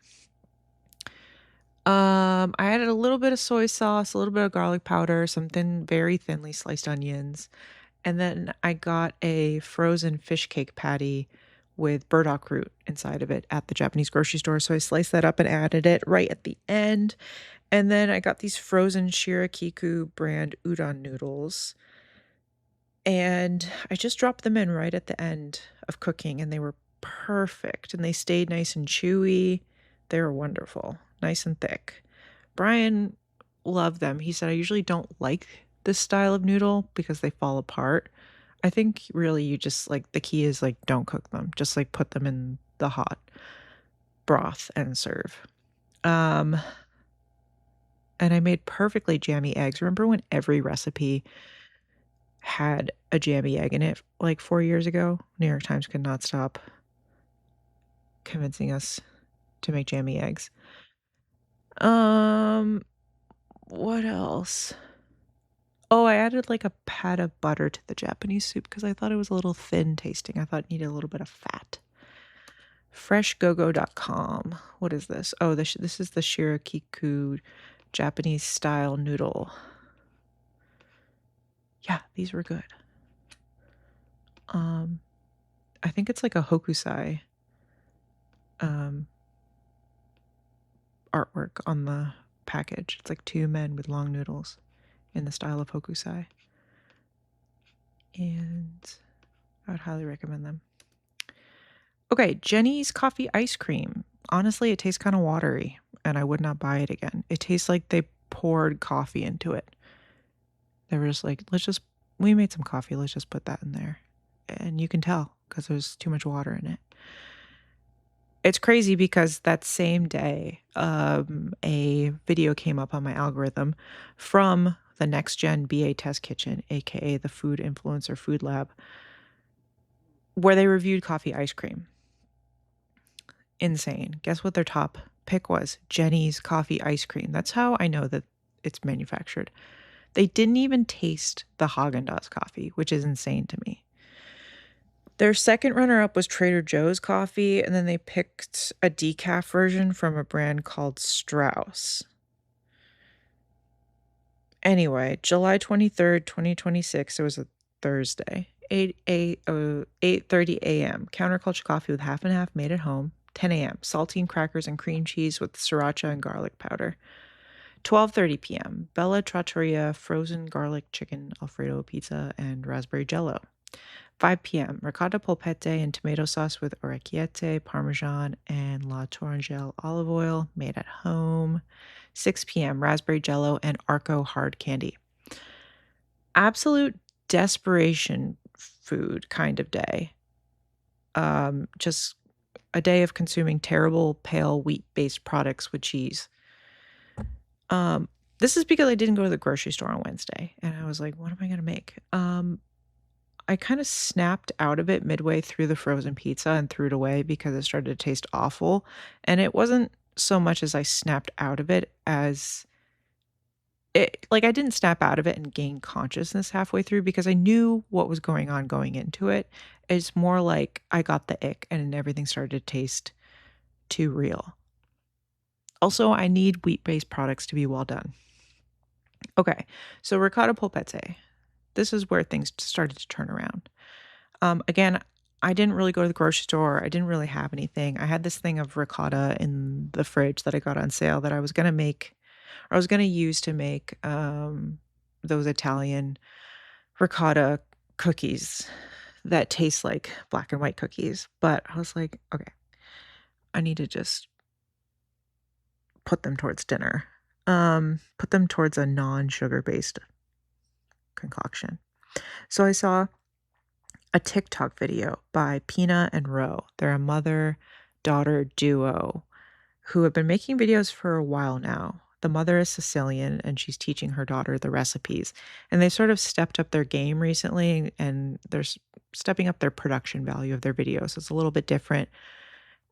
I added a little bit of soy sauce, a little bit of garlic powder, some very thinly sliced onions, and then I got a frozen fish cake patty with burdock root inside of it at the Japanese grocery store. So I sliced that up and added it right at the end. And then I got these frozen Shirakiku brand udon noodles. And I just dropped them in right at the end of cooking, and they were perfect. And they stayed nice and chewy. They were wonderful, nice and thick. Brian loved them. He said, I usually don't like this style of noodle because they fall apart. I think really you just like the key is like don't cook them. Just like put them in the hot broth and serve. And I made perfectly jammy eggs. Remember when every recipe had a jammy egg in it like 4 years ago? New York Times could not stop convincing us to make jammy eggs. What else? Oh, I added like a pat of butter to the Japanese soup because I thought it was a little thin tasting. I thought it needed a little bit of fat. Freshgogo.com. What is this? Oh, this is the Shirakiku Japanese style noodle. Yeah, these were good. I think it's like a hokusai artwork on the package. It's like 2 men with long noodles in the style of hokusai. And I would highly recommend them. Okay, Jenny's coffee ice cream. Honestly, it tastes kind of watery, and I would not buy it again. It tastes like they poured coffee into it. They were just like, we made some coffee, let's just put that in there. And you can tell because there's too much water in it. It's crazy because that same day, a video came up on my algorithm from the Next Gen BA Test Kitchen, aka the Food Influencer Food Lab, where they reviewed coffee ice cream. Insane. Guess what their top pick was? Jenny's coffee ice cream. That's how I know that it's manufactured. They didn't even taste the Haagen-Dazs coffee, which is insane to me. Their second runner-up was Trader Joe's coffee, and then they picked a decaf version from a brand called Strauss. Anyway, July 23rd, 2026, it was a Thursday, 8:30 a.m., counterculture coffee with half and half made at home. 10 a.m., saltine crackers and cream cheese with sriracha and garlic powder. 12:30 p.m., Bella Trattoria frozen garlic chicken Alfredo pizza and raspberry jello. 5 p.m., ricotta polpette and tomato sauce with orecchiette, parmesan, and la Torrangelle olive oil made at home. 6 p.m., raspberry jello and Arco hard candy. Absolute desperation food kind of day. Just a day of consuming terrible pale wheat-based products with cheese. Um, this is because I didn't go to the grocery store on Wednesday, and I was like, "What am I gonna make?" I kinda snapped out of it midway through the frozen pizza and threw it away because it started to taste awful, and it wasn't so much as I snapped out of it as I didn't snap out of it and gain consciousness halfway through because I knew what was going on going into it. It's more like I got the ick and everything started to taste too real. Also, I need wheat-based products to be well done. Okay, so ricotta polpette. This is where things started to turn around. Again, I didn't really go to the grocery store. I didn't really have anything. I had this thing of ricotta in the fridge that I got on sale that I was gonna make or I was gonna use to make, those Italian ricotta cookies that taste like black and white cookies, but I was like, "Okay, I need to just put them towards dinner." Put them towards a non-sugar based concoction. So I saw a TikTok video by Pina and Ro. They're a mother-daughter duo who have been making videos for a while now. The mother is Sicilian and she's teaching her daughter the recipes. And they sort of stepped up their game recently and they're stepping up their production value of their videos. It's a little bit different.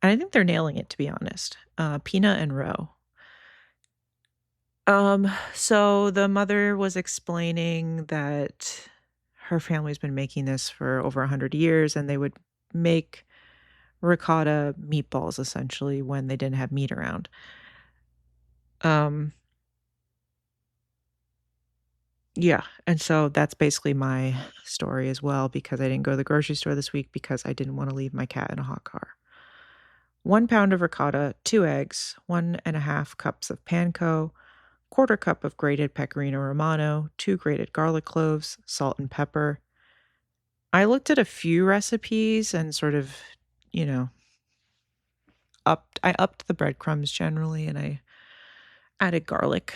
And I think they're nailing it, to be honest. Pina and Ro. So the mother was explaining that her family's been making this for over 100 years and they would make ricotta meatballs essentially when they didn't have meat around. Um, yeah, and so that's basically my story as well because I didn't go to the grocery store this week because I didn't wanna leave my cat in a hot car. 1 pound of ricotta, 2 eggs, 1½ cups of panko, quarter cup of grated pecorino romano, 2 grated garlic cloves, salt and pepper. I looked at a few recipes and sort of, you know, I upped the breadcrumbs generally, and I added garlic.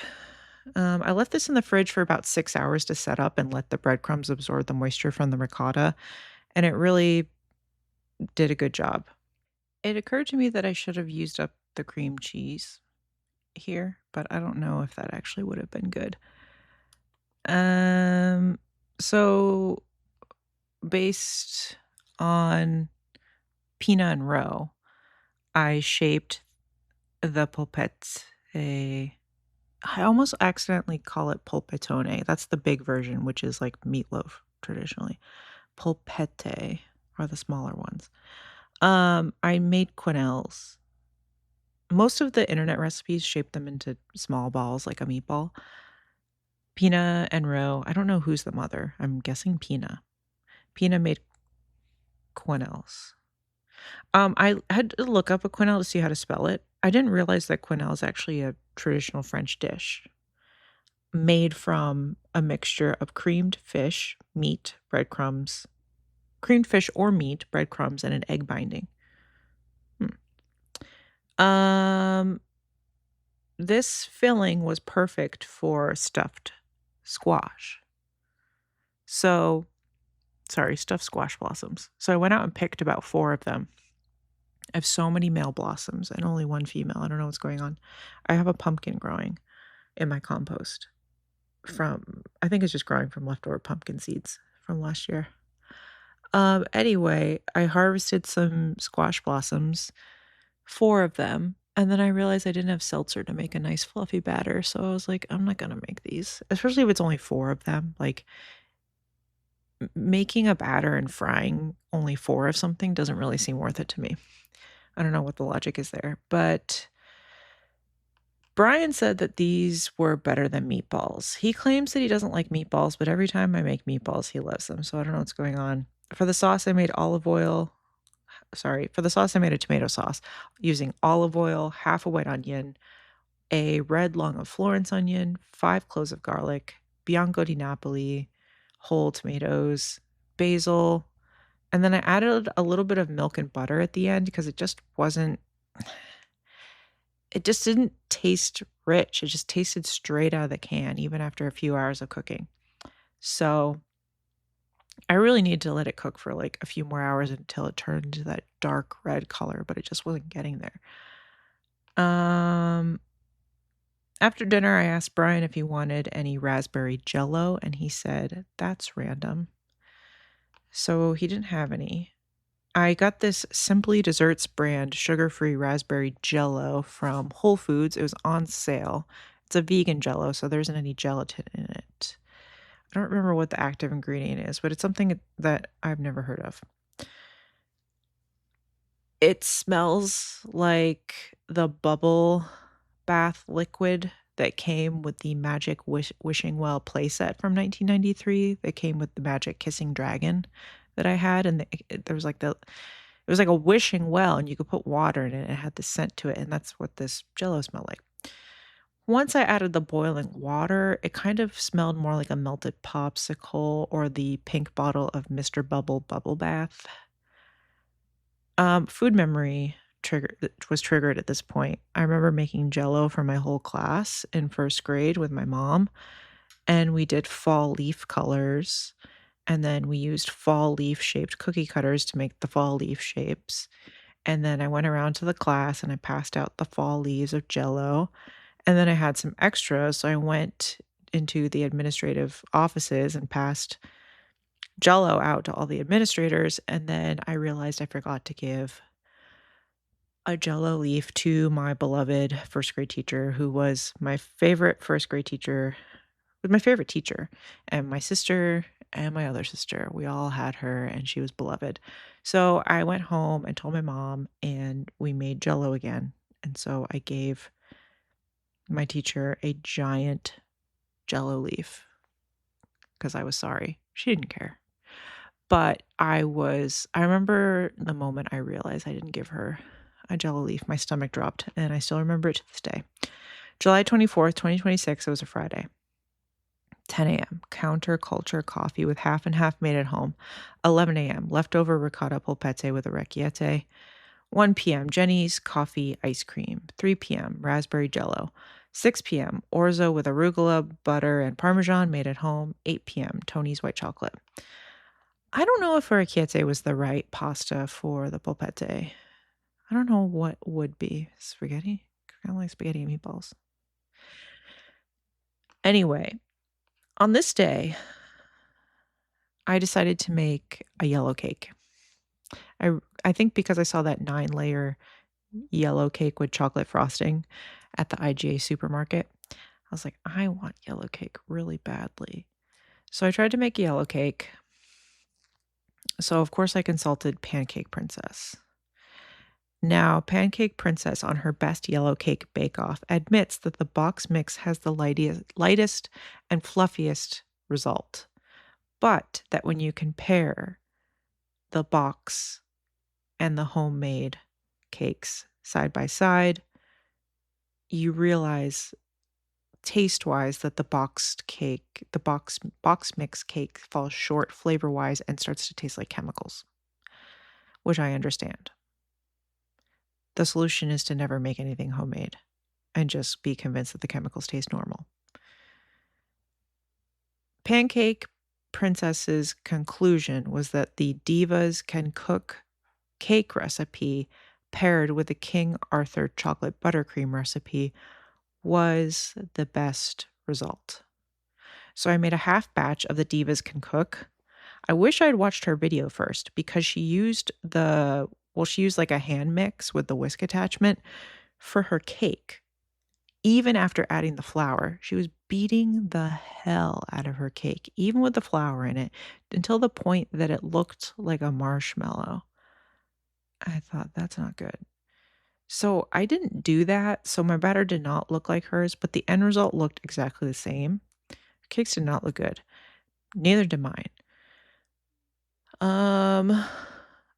I left this in the fridge for about 6 hours to set up and let the breadcrumbs absorb the moisture from the ricotta, and it really did a good job. It occurred to me that I should have used up the cream cheese here, but I don't know if that actually would have been good. Um, so based on Pina and Roe, I shaped the polpette. I almost accidentally call it polpettone. That's the big version, which is like meatloaf traditionally. Polpette are the smaller ones. I made quenelles. Most of the internet recipes shape them into small balls like a meatball. Pina and Ro, I don't know who's the mother. I'm guessing Pina. Pina made quenelles. I had to look up a quenelle to see how to spell it. I didn't realize that quenelle is actually a traditional French dish made from a mixture of creamed fish, meat, breadcrumbs, creamed fish or meat, breadcrumbs, and an egg binding. Um, this filling was perfect for stuffed squash. So, sorry, stuffed squash blossoms. So I went out and picked about 4 of them. I have so many male blossoms and only 1 female. I don't know what's going on. I have a pumpkin growing in my compost from I think it's just growing from leftover pumpkin seeds from last year. Anyway, I harvested some squash blossoms, 4 of them, and then I realized I didn't have seltzer to make a nice fluffy batter, so I was like, "I'm not gonna make these," especially if it's only 4 of them, like, making a batter and frying only 4 of something doesn't really seem worth it to me. I don't know what the logic is there, but Brian said that these were better than meatballs. He claims that he doesn't like meatballs, but every time I make meatballs, he loves them, so I don't know what's going on. For the sauce, I made olive oil sorry, for the sauce, I made a tomato sauce using olive oil, half a white onion, a red lung of Florence onion, 5 cloves of garlic, bianco di Napoli, whole tomatoes, basil, and then I added a little bit of milk and butter at the end because it just didn't taste rich. It just tasted straight out of the can even after a few hours of cooking. So, I really need to let it cook for, like, a few more hours until it turned into that dark red color, but it just wasn't getting there. Um, After dinner, I asked Brian if he wanted any raspberry jello, and he said, "That's random." So he didn't have any. I got this Simply Desserts brand sugar-free raspberry jello from Whole Foods. It was on sale. It's a vegan jello, so there isn't any gelatin in it. I don't remember what the active ingredient is, but it's something that I've never heard of. It smells like the bubble bath liquid that came with the Magic Wishing Well playset from 1993 that came with the Magic Kissing Dragon that I had, and there was like it was like a wishing well, and you could put water in it, and it had the scent to it, and that's what this Jello smelled like. Once I added the boiling water, it kind of smelled more like a melted popsicle or the pink bottle of Mr. Bubble bubble bath. Food memory was triggered at this point. I remember making Jello for my whole class in 1st grade with my mom, and we did fall leaf colors, and then we used fall leaf-shaped cookie cutters to make the fall leaf shapes, and then I went around to the class and I passed out the fall leaves of Jello, and then I had some extras, so I went into the administrative offices and passed Jello out to all the administrators, and then I realized I forgot to give a Jello leaf to my beloved 1st grade teacher who was my favorite 1st grade teacher was my favorite teacher, and my sister and my other sister, we all had her, and she was beloved. So I went home and told my mom, and we made Jello again, and so I gave my teacher a giant Jello leaf because I was sorry. She didn't care. But I remember the moment I realized I didn't give her a Jello leaf, my stomach dropped, and I still remember it to this day. July 24th, 2026, it was a Friday. 10 a.m., counterculture coffee with half and half made at home. 11 a.m., leftover ricotta polpette with orecchiette. 1 p.m., Jenny's coffee ice cream. 3 p.m., raspberry jello. 6 p.m., orzo with arugula, butter, and parmesan made at home. 8 p.m., Tony's white chocolate. I don't know if orecchiette was the right pasta for the polpette. I don't know what would be. Spaghetti? Kind of like spaghetti and meatballs. Anyway, on this day, I decided to make a yellow cake. I I think because I saw that 9-layer yellow cake with chocolate frosting at the IGA supermarket, I was like, "I want yellow cake really badly." So I tried to make a yellow cake. So, of course, I consulted Pancake Princess. Now, Pancake Princess, on her best yellow cake bake-off, admits that the box mix has the lightest and fluffiest result, but that when you compare the box and the homemade cakes side by side, you realize taste-wise that the box mix cake falls short flavor-wise and starts to taste like chemicals, which I understand. The solution is to never make anything homemade and just be convinced that the chemicals taste normal. Pancake Princess's conclusion was that the Divas Can Cook cake recipe paired with the King Arthur chocolate buttercream recipe was the best result. So I made a half batch of the Divas Can Cook. I wish I'd watched her video first because she used like a hand mix with the whisk attachment for her cake. Even after adding the flour, she was beating the hell out of her cake, even with the flour in it, until the point that it looked like a marshmallow. I thought, that's not good. So I didn't do that, so my batter did not look like hers, but the end result looked exactly the same. Her cakes did not look good. Neither did mine. Um,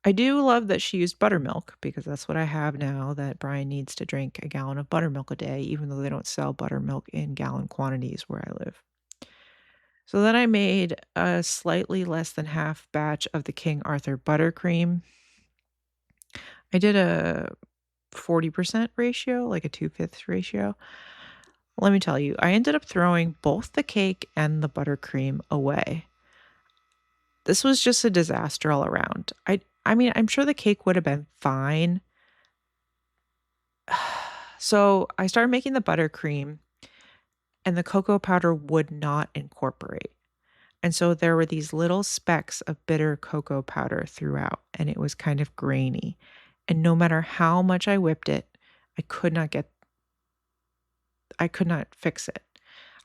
I do love that she used buttermilk because that's what I have now, that Brian needs to drink a gallon of buttermilk a day, even though they don't sell buttermilk in gallon quantities where I live. So then I made a slightly less than half batch of the King Arthur buttercream. I did a 40% ratio, like a 2/5 ratio. Let me tell you, I ended up throwing both the cake and the buttercream away. This was just a disaster all around. I mean, I'm sure the cake would have been fine. So, I started making the buttercream and the cocoa powder would not incorporate. And so there were these little specks of bitter cocoa powder throughout, and it was kind of grainy. And no matter how much I whipped it, I could not get I could not fix it.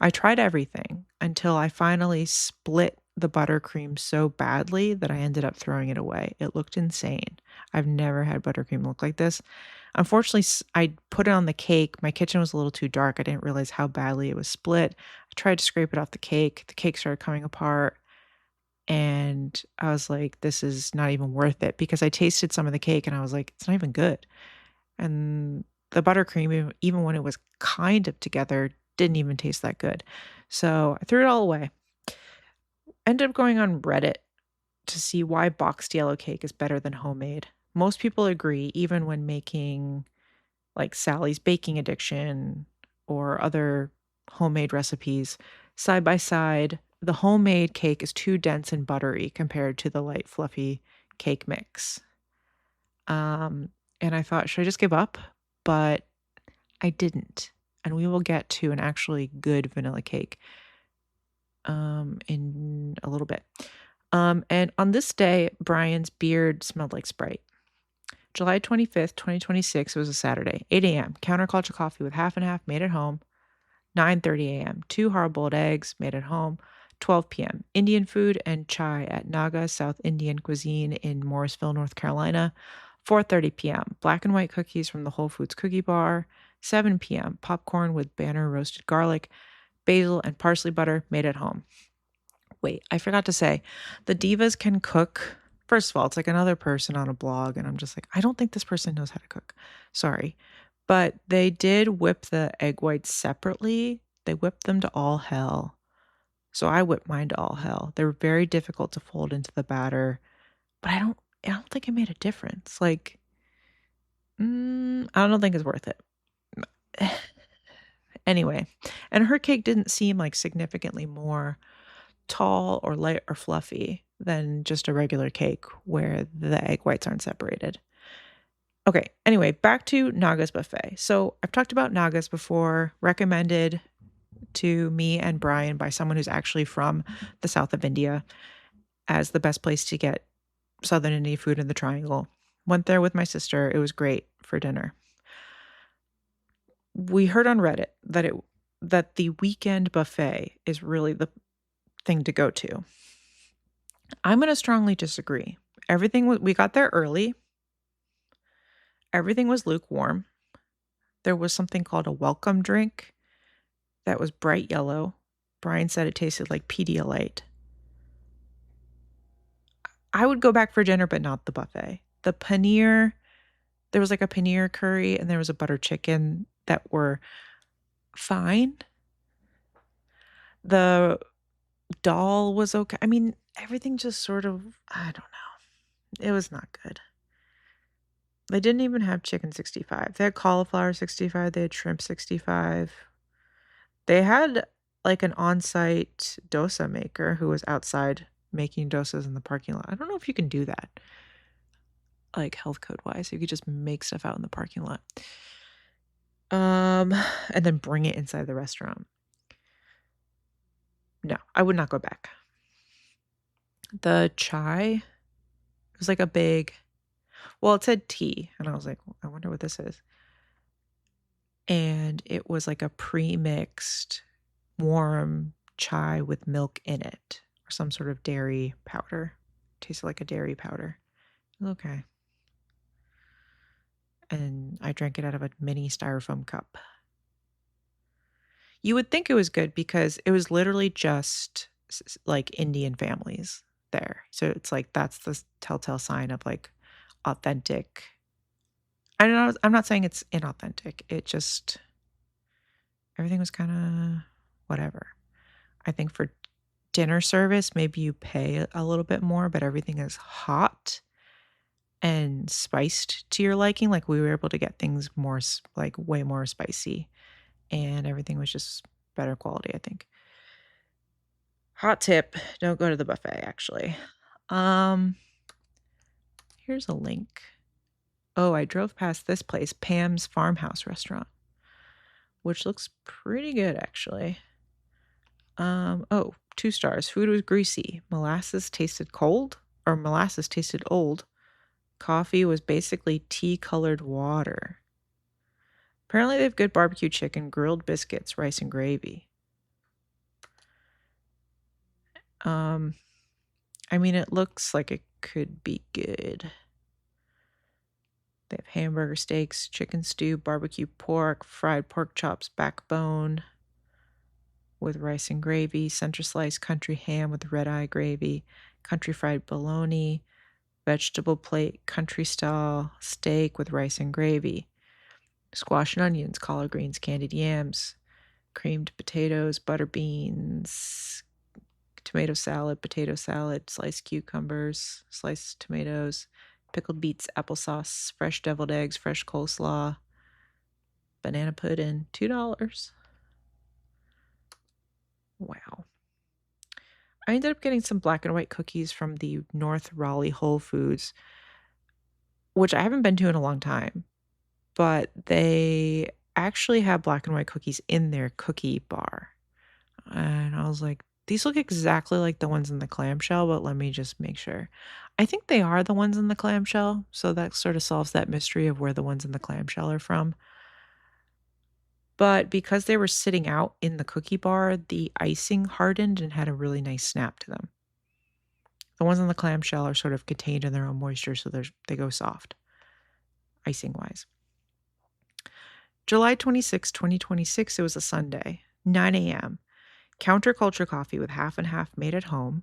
I tried everything until I finally split the buttercream so badly that I ended up throwing it away. It looked insane. I've never had buttercream look like this. Unfortunately, I put it on the cake. My kitchen was a little too dark. I didn't realize how badly it was split. I tried to scrape it off the cake. The cake started coming apart. And I was like, this is not even worth it because I tasted some of the cake and I was like, it's not even good. And the buttercream, even when it was kind of together, didn't even taste that good. So I threw it all away. Ended up going on Reddit to see why boxed yellow cake is better than homemade. Most people agree, even when making like Sally's Baking Addiction or other homemade recipes, side by side, the homemade cake is too dense and buttery compared to the light, fluffy cake mix. Um, and I thought, should I just give up? But I didn't. And we will get to an actually good vanilla cake in a little bit. And on this day, Brian's beard smelled like Sprite. July 25th, 2026 was a Saturday, 8 a.m. Counterculture coffee with half and half made at home. 9:30 a.m. 2 hard-boiled eggs made at home. 12 p.m. Indian food and chai at Naga South Indian Cuisine in Morrisville, North Carolina. 4:30 p.m. Black and white cookies from the Whole Foods Cookie Bar. 7 p.m. Popcorn with Banner roasted garlic, basil, and parsley butter made at home. Wait, I forgot to say, the divas can cook. First of all, it's like another person on a blog, and I'm just like, I don't think this person knows how to cook. Sorry. But they did whip the egg whites separately. They whipped them to all hell. So I whipped mine to all hell. They were very difficult to fold into the batter, but I don't think it made a difference. Like, I don't think it's worth it. Anyway, and her cake didn't seem like significantly more tall or light or fluffy than just a regular cake where the egg whites aren't separated. Okay, anyway, back to Naga's buffet. So I've talked about Naga's before, recommended to me and Brian by someone who's actually from the south of India as the best place to get Southern Indian food in the triangle. Went there with my sister. It was great for dinner. We heard on Reddit that the weekend buffet is really the thing to go to. I'm going to strongly disagree. We got there early. Everything was lukewarm. There was something called a welcome drink that was bright yellow. Brian said it tasted like Pedialyte. I would go back for dinner, but not the buffet. The paneer, there was like a paneer curry and there was a butter chicken that were fine. The dal was okay. I mean, everything just sort of, I don't know. It was not good. They didn't even have chicken 65. They had cauliflower 65. They had shrimp 65. They had like an on-site dosa maker who was outside making dosas in the parking lot. I don't know if you can do that, like health code wise. You could just make stuff out in the parking lot. And then bring it inside the restaurant. No, I would not go back. The chai was like a big, well, it said tea, and I was like, I wonder what this is. And it was like a pre-mixed warm chai with milk in it or some sort of dairy powder. Tasted like a dairy powder. Okay. And I drank it out of a mini styrofoam cup. You would think it was good because it was literally just like Indian families there. So it's like that's the telltale sign of like authentic. I don't know. I'm not saying it's inauthentic. It just everything was kind of whatever. I think for dinner service, maybe you pay a little bit more, but everything is hot and spiced to your liking. Like we were able to get things more like way more spicy and everything was just better quality, I think. Hot tip, don't go to the buffet actually. Um, Here's a link. Oh, I drove past this place, Pam's Farmhouse Restaurant, which looks pretty good actually. Oh, 2 stars. Food was greasy. Molasses tasted cold, or molasses tasted old. Coffee was basically tea-colored water. Apparently, they have good barbecue chicken, grilled biscuits, rice, and gravy. I mean, it looks like it could be good. They have hamburger steaks, chicken stew, barbecue pork, fried pork chops, backbone with rice and gravy, center slice country ham with red eye gravy, country fried bologna, vegetable plate, country style steak with rice and gravy, squash and onions, collard greens, candied yams, creamed potatoes, butter beans, tomato salad, potato salad, sliced cucumbers, sliced tomatoes, pickled beets, applesauce, fresh deviled eggs, fresh coleslaw, banana pudding, $2. Wow. I ended up getting some black and white cookies from the North Raleigh Whole Foods, which I haven't been to in a long time, but they actually have black and white cookies in their cookie bar. And I was like, these look exactly like the ones in the clamshell, but let me just make sure. I think they are the ones in the clamshell, so that sort of solves that mystery of where the ones in the clamshell are from. But because they were sitting out in the cookie bar, the icing hardened and had a really nice snap to them. The ones in the clamshell are sort of contained in their own moisture, so they go soft, icing-wise. July 26, 2026, it was a Sunday, 9 a.m. Counterculture coffee with half and half made at home.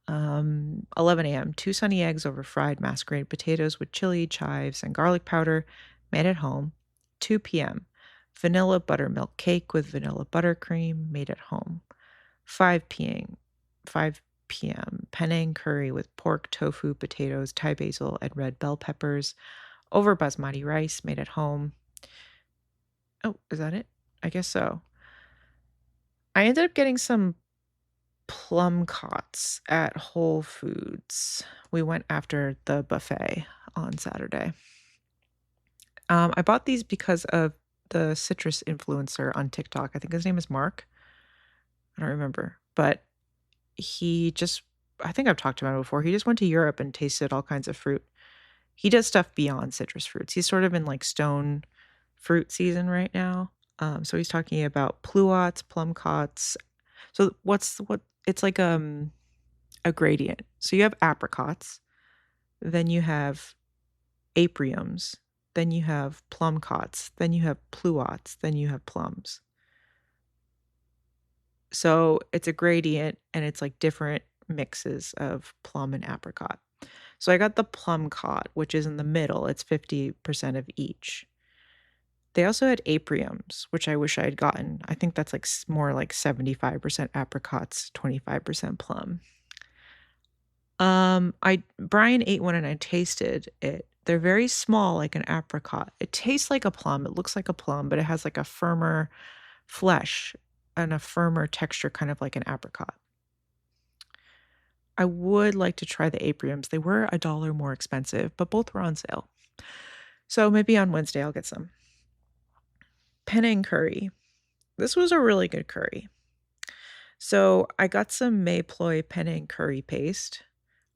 11 a.m., 2 sunny eggs over fried masquerade potatoes with chili, chives, and garlic powder made at home. 2 p.m., vanilla buttermilk cake with vanilla buttercream made at home. 5 p.m., penne curry with pork, tofu, potatoes, Thai basil, and red bell peppers over basmati rice made at home. Oh, is that it? I guess so. I ended up getting some plum cots at Whole Foods. We went after the buffet on Saturday. I bought these because of the citrus influencer on TikTok. I think his name is Mark. I don't remember, but I think I've talked about it before. He just went to Europe and tasted all kinds of fruit. He does stuff beyond citrus fruits. He's sort of in like stone fruit season right now. So he's talking about pluots, plum cots. So it's like a gradient. So you have apricots, then you have apriums, then you have plum cots, then you have pluots, then you have plums. So it's a gradient and it's like different mixes of plum and apricot. So I got the plum cot, which is in the middle. It's 50% of each. They also had apriums, which I wish I had gotten. I think that's like more like 75% apricots, 25% plum. Brian ate one and I tasted it. They're very small, like an apricot. It tastes like a plum. It looks like a plum, but it has like a firmer flesh and a firmer texture, kind of like an apricot. I would like to try the apriums. They were $1 more expensive, but both were on sale. So maybe on Wednesday I'll get some. Penne curry. This was a really good curry. So I got some Mayploy penne curry paste.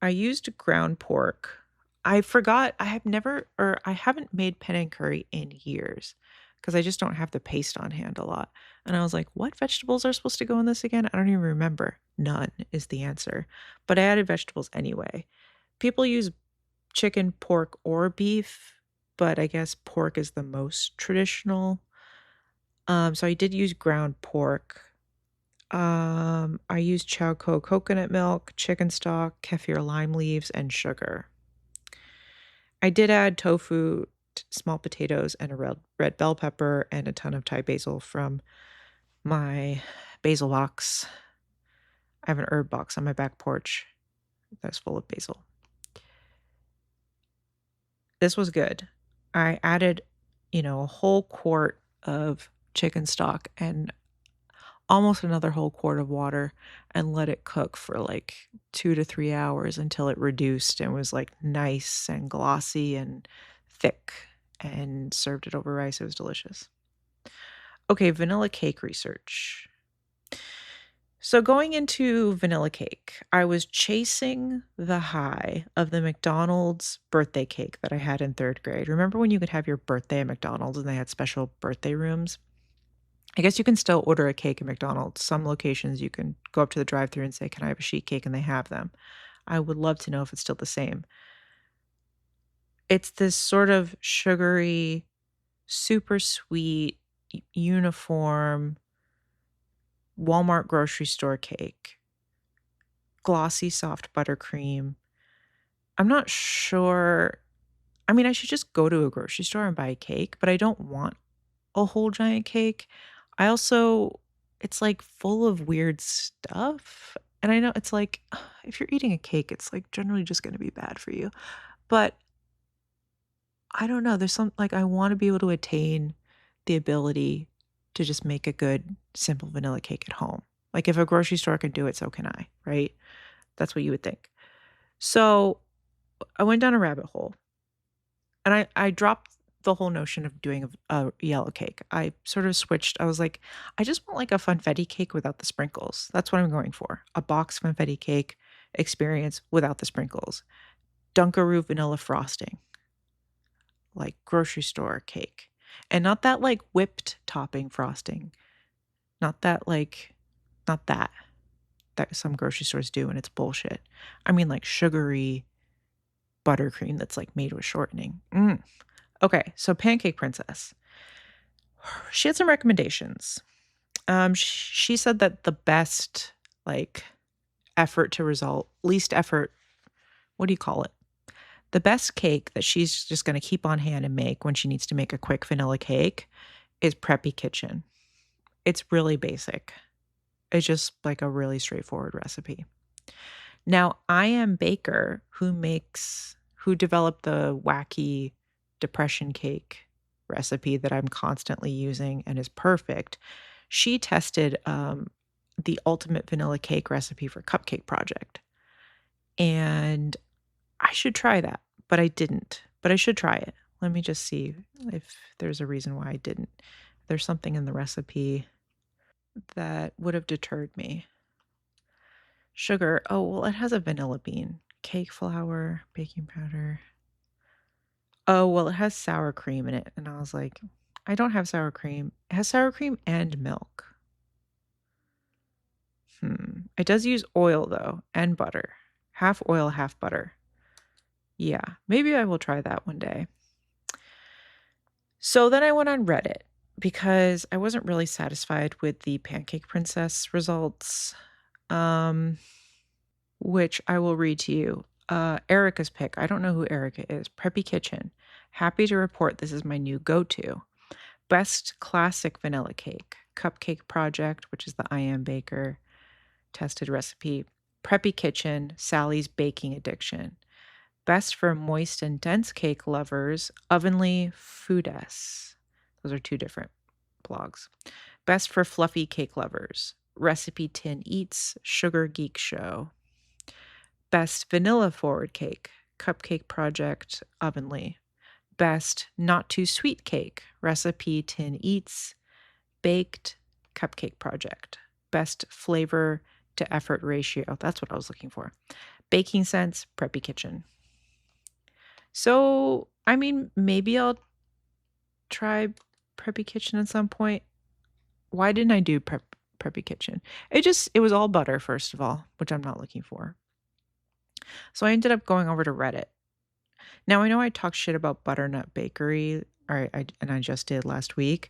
I used ground pork. I forgot I haven't made penne curry in years because I just don't have the paste on hand a lot. And I was like, what vegetables are supposed to go in this again? I don't even remember. None is the answer. But I added vegetables anyway. People use chicken, pork, or beef, but I guess pork is the most traditional. So I did use ground pork. I used Chowco coconut milk, chicken stock, kefir lime leaves, and sugar. I did add tofu, small potatoes, and a red bell pepper, and a ton of Thai basil from my basil box. I have an herb box on my back porch that's full of basil. This was good. I added, a whole quart of chicken stock and almost another whole quart of water, and let it cook for like 2 to 3 hours until it reduced and was like nice and glossy and thick, and served it over rice. It was delicious. Okay, vanilla cake research. So going into vanilla cake, I was chasing the high of the McDonald's birthday cake that I had in 3rd grade. Remember when you could have your birthday at McDonald's and they had special birthday rooms? I guess you can still order a cake at McDonald's. Some locations you can go up to the drive-thru and say, "Can I have a sheet cake?" and they have them. I would love to know if it's still the same. It's this sort of sugary, super sweet, uniform Walmart grocery store cake. Glossy, soft buttercream. I'm not sure. I mean, I should just go to a grocery store and buy a cake, but I don't want a whole giant cake. I also it's, like, full of weird stuff, and I know it's like, if you're eating a cake, it's, like, generally just gonna be bad for you, but I don't know, there's I wanna be able to attain the ability to just make a good, simple vanilla cake at home. Like, if a grocery store can do it, so can I, right? That's what you would think. So, I went down a rabbit hole, and I dropped the whole notion of doing a yellow cake. I sort of switched. I was like, I just want like a funfetti cake without the sprinkles. That's what I'm going for. A box funfetti cake experience without the sprinkles. Dunkaroo vanilla frosting, like grocery store cake. And not that like whipped topping frosting. Not that like not that that some grocery stores do and it's bullshit. I mean like sugary buttercream that's like made with shortening. Okay, so Pancake Princess. She had some recommendations. She said that the best, like, effort to result least effort, what do you call it? The best cake that she's just gonna keep on hand and make when she needs to make a quick vanilla cake is Preppy Kitchen. It's really basic. It's just, like, a really straightforward recipe. Now, I Am Baker, who developed the wacky depression cake recipe that I'm constantly using and is perfect, she tested, the ultimate vanilla cake recipe for Cupcake Project, and I should try that, but I didn't, but I should try it. Let me just see if there's a reason why I didn't. There's something in the recipe that would have deterred me. Sugar, oh, well, it has a vanilla bean. Cake flour, baking powder. Oh, well, it has sour cream in it, and I was like, "I don't have sour cream." It has sour cream and milk. It does use oil, though, and butter. Half oil, half butter. Yeah, maybe I will try that one day. So then I went on Reddit because I wasn't really satisfied with the Pancake Princess results, um, which I will read to you. Erica's pick. I don't know who Erica is. Preppy Kitchen. Happy to report this is my new go-to. Best classic vanilla cake. Cupcake Project, which is the I Am Baker tested recipe. Preppy Kitchen, Sally's Baking Addiction. Best for moist and dense cake lovers, Ovenly Foodess. Those are two different blogs. Best for fluffy cake lovers, Recipe Tin Eats, Sugar Geek Show. Best vanilla forward cake, Cupcake Project, Ovenly. Best not too sweet cake, Recipe Tin Eats, Baked, Cupcake Project. Best flavor to effort ratio. That's what I was looking for. Baking Sense, Preppy Kitchen. So, I mean, maybe I'll try Preppy Kitchen at some point. Why didn't I do Preppy Kitchen? It was all butter, first of all, which I'm not looking for. So I ended up going over to Reddit. Now I know I talked shit about Butternut Bakery, and I just did last week.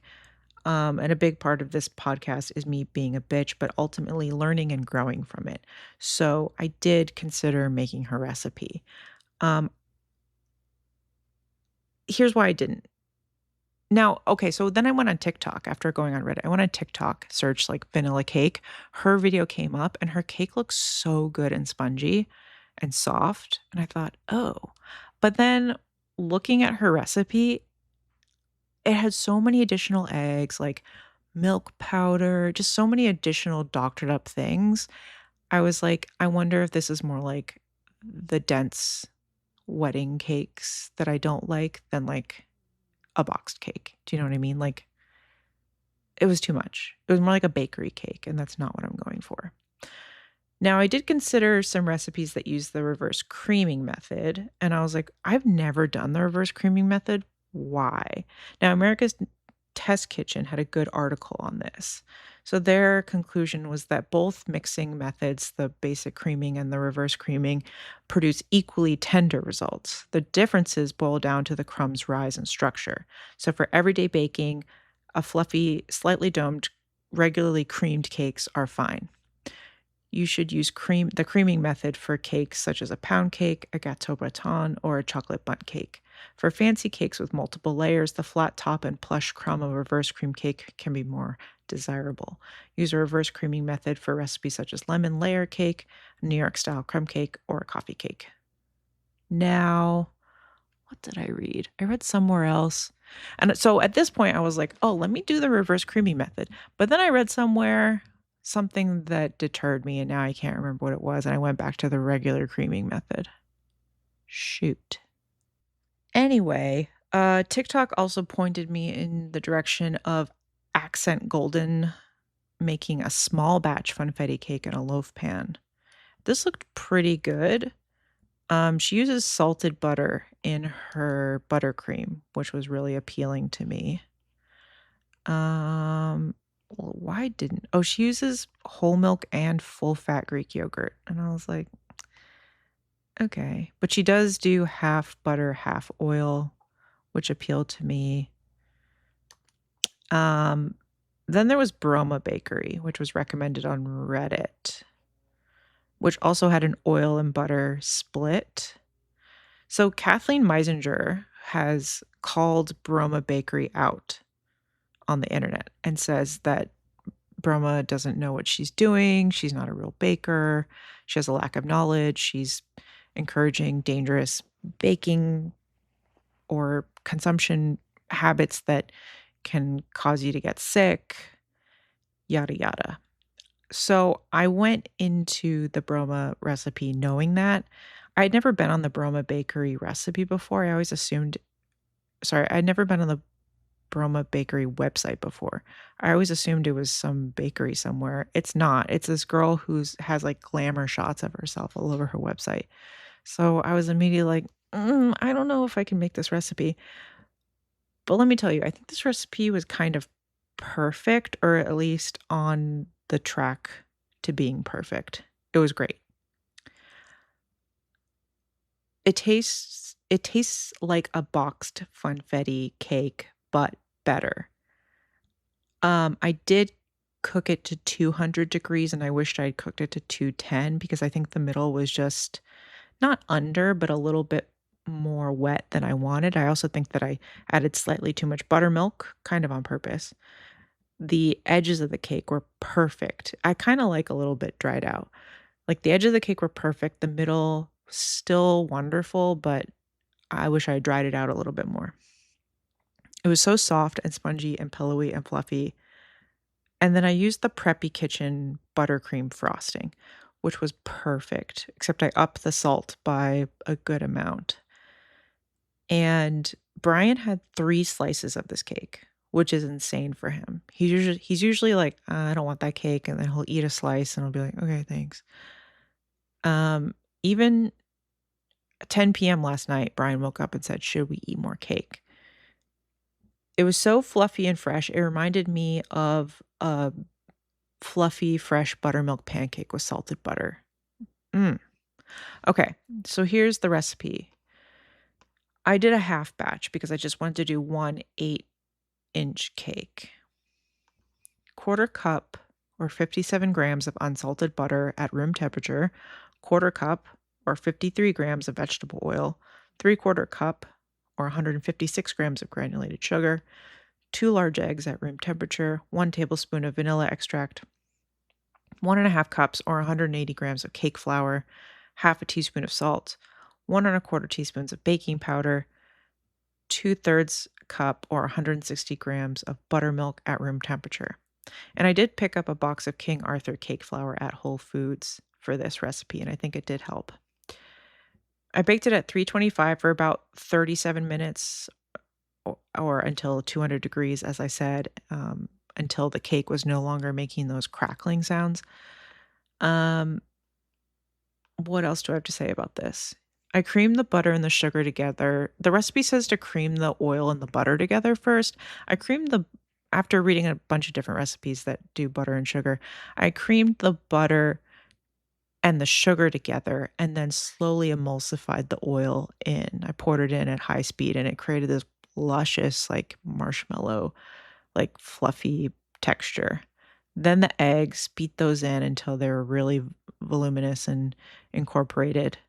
And a big part of this podcast is me being a bitch, but ultimately learning and growing from it. So I did consider making her recipe. Here's why I didn't. Now, okay, so then I went on TikTok after going on Reddit. I went on TikTok, searched like vanilla cake. Her video came up and her cake looks so good and spongy and soft. And I thought, oh. But then looking at her recipe, it had so many additional eggs, like milk powder, just so many additional doctored up things. I was like, I wonder if this is more like the dense wedding cakes that I don't like than like a boxed cake. Do you know what I mean? Like it was too much. It was more like a bakery cake, and that's not what I'm going for. Now, I did consider some recipes that use the reverse creaming method, and I was like, I've never done the reverse creaming method. Why? Now, America's Test Kitchen had a good article on this. So their conclusion was that both mixing methods, the basic creaming and the reverse creaming, produce equally tender results. The differences boil down to the crumb's rise and structure. So for everyday baking, a fluffy, slightly domed, regularly creamed cakes are fine. You should use the creaming method for cakes such as a pound cake, a gâteau breton, or a chocolate bundt cake. For fancy cakes with multiple layers, the flat top and plush crumb of a reverse cream cake can be more desirable. Use a reverse creaming method for recipes such as lemon layer cake, a New York style crumb cake, or a coffee cake. Now, what did I read? I read somewhere else. And so at this point, I was like, oh, let me do the reverse creaming method. But then I read somewhere something that deterred me, and now I can't remember what it was. And I went back to the regular creaming method. Shoot. Anyway, TikTok also pointed me in the direction of Accent Golden making a small batch funfetti cake in a loaf pan. This looked pretty good. She uses salted butter in her buttercream, which was really appealing to me. Well, why didn't she uses whole milk and full fat Greek yogurt. And I was like, okay. But she does do half butter, half oil, which appealed to me. Then there was Broma Bakery, which was recommended on Reddit, which also had an oil and butter split. So Kathleen Meisinger has called Broma Bakery out on the internet and says that Broma doesn't know what she's doing. She's not a real baker. She has a lack of knowledge. She's encouraging dangerous baking or consumption habits that can cause you to get sick, yada, yada. So I went into the Broma recipe knowing that. I'd never been on the Broma Bakery recipe before. I'd never been on the Broma Bakery website before. I always assumed it was some bakery somewhere. It's not. It's this girl has like glamour shots of herself all over her website. So I was immediately like, I don't know if I can make this recipe. But let me tell you, I think this recipe was kind of perfect, or at least on the track to being perfect. It was great. It tastes like a boxed funfetti cake, but better. I did cook it to 200 degrees, and I wished I'd cooked it to 210 because I think the middle was just not under, but a little bit more wet than I wanted. I also think that I added slightly too much buttermilk, kind of on purpose. The edges of the cake were perfect. I kind of like a little bit dried out. Like the edges of the cake were perfect. The middle still wonderful, but I wish I had dried it out a little bit more. It was so soft and spongy and pillowy and fluffy. And then I used the Preppy Kitchen buttercream frosting, which was perfect, except I upped the salt by a good amount. And Brian had 3 slices of this cake, which is insane for him. He's usually like, I don't want that cake, and then he'll eat a slice and I'll be like, okay, thanks. Even 10 p.m. last night, Brian woke up and said, should we eat more cake? It was so fluffy and fresh. It reminded me of a fluffy, fresh buttermilk pancake with salted butter. Okay, so here's the recipe. I did a half batch because I just wanted to do 1 8-inch cake. 1/4 cup or 57 grams of unsalted butter at room temperature, 1/4 cup or 53 grams of vegetable oil, 3/4 cup or 156 grams of granulated sugar, 2 large eggs at room temperature, 1 tablespoon of vanilla extract, 1.5 cups or 180 grams of cake flour, half a teaspoon of salt, 1 1/4 teaspoons of baking powder, 2/3 cup or 160 grams of buttermilk at room temperature. And I did pick up a box of King Arthur cake flour at Whole Foods for this recipe, and I think it did help. I baked it at 325 for about 37 minutes or until 200 degrees, as I said, until the cake was no longer making those crackling sounds. Um, what else do I have to say about this? I creamed the butter and the sugar together. The recipe says to cream the oil and the butter together first. I creamed the After reading a bunch of different recipes that do butter and sugar, I creamed the butter and the sugar together and then slowly emulsified the oil in. I poured it in at high speed and it created this luscious, like marshmallow, like fluffy texture. Then the eggs, beat those in until they were really voluminous and incorporated.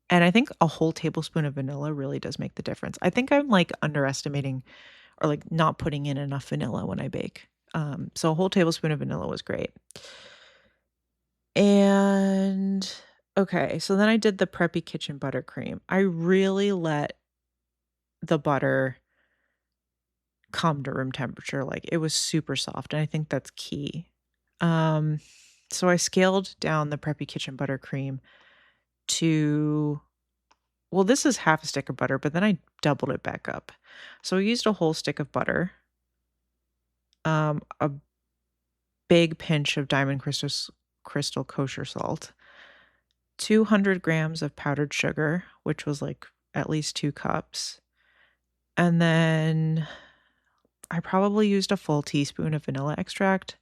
And I think a whole tablespoon of vanilla really does make the difference. I think I'm like underestimating or like not putting in enough vanilla when I bake. So a whole tablespoon of vanilla was great. And okay, so then I did the preppy kitchen buttercream. I really let the butter come to room temperature. Like it was super soft, and I think that's key. Um, so I scaled down the preppy kitchen buttercream to, well, this is half a stick of butter, but then I doubled it back up. So I used a whole stick of butter, a big pinch of diamond crystal kosher salt, 200 grams of powdered sugar, which was like at least 2 cups. And then I probably used a full teaspoon of vanilla extract.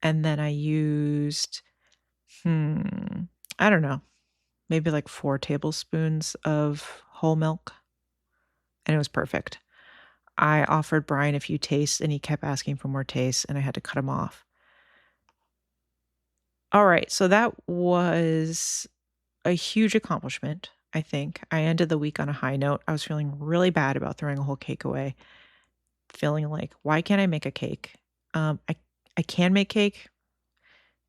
And then I used, I don't know, maybe like 4 tablespoons of whole milk. And it was perfect. I offered Brian a few tastes and he kept asking for more tastes and I had to cut him off. All right, so that was a huge accomplishment, I think. I ended the week on a high note. I was feeling really bad about throwing a whole cake away, feeling like, why can't I make a cake? I can make cake,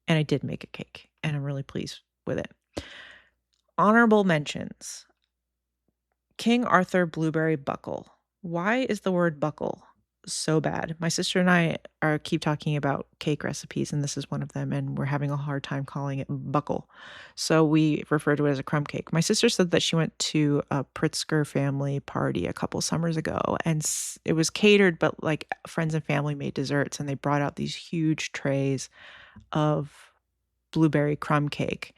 and I did make a cake, and I'm really pleased with it. Honorable mentions. King Arthur blueberry buckle. Why is the word buckle so bad? My sister and I keep talking about cake recipes, and this is one of them, and we're having a hard time calling it buckle. So we refer to it as a crumb cake. My sister said that she went to a Pritzker family party a couple summers ago, and it was catered, but like friends and family made desserts, and they brought out these huge trays of blueberry crumb cake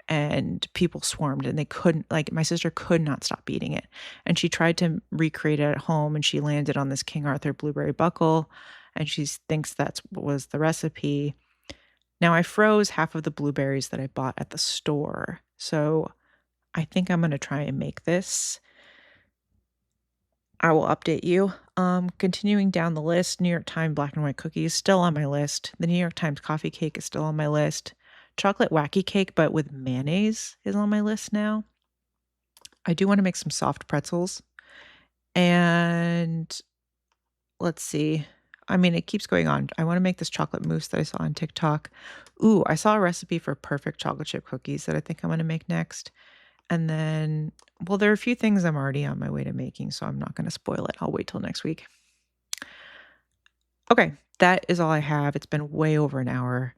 and people swarmed and they couldn't, like, my sister could not stop eating it. And she tried to recreate it at home and she landed on this King Arthur blueberry buckle and she thinks that was the recipe. Now I froze half of the blueberries that I bought at the store. So I think I'm going to try and make this. I will update you. Continuing down the list, New York Times black and white cookies still on my list. The New York Times coffee cake is still on my list. Chocolate wacky cake, but with mayonnaise, is on my list now. I do want to make some soft pretzels. And let's see. I mean, it keeps going on. I want to make this chocolate mousse that I saw on TikTok. Ooh, I saw a recipe for perfect chocolate chip cookies that I think I'm going to make next. And then, well, there are a few things I'm already on my way to making, so I'm not going to spoil it. I'll wait till next week. Okay, that is all I have. It's been way over an hour.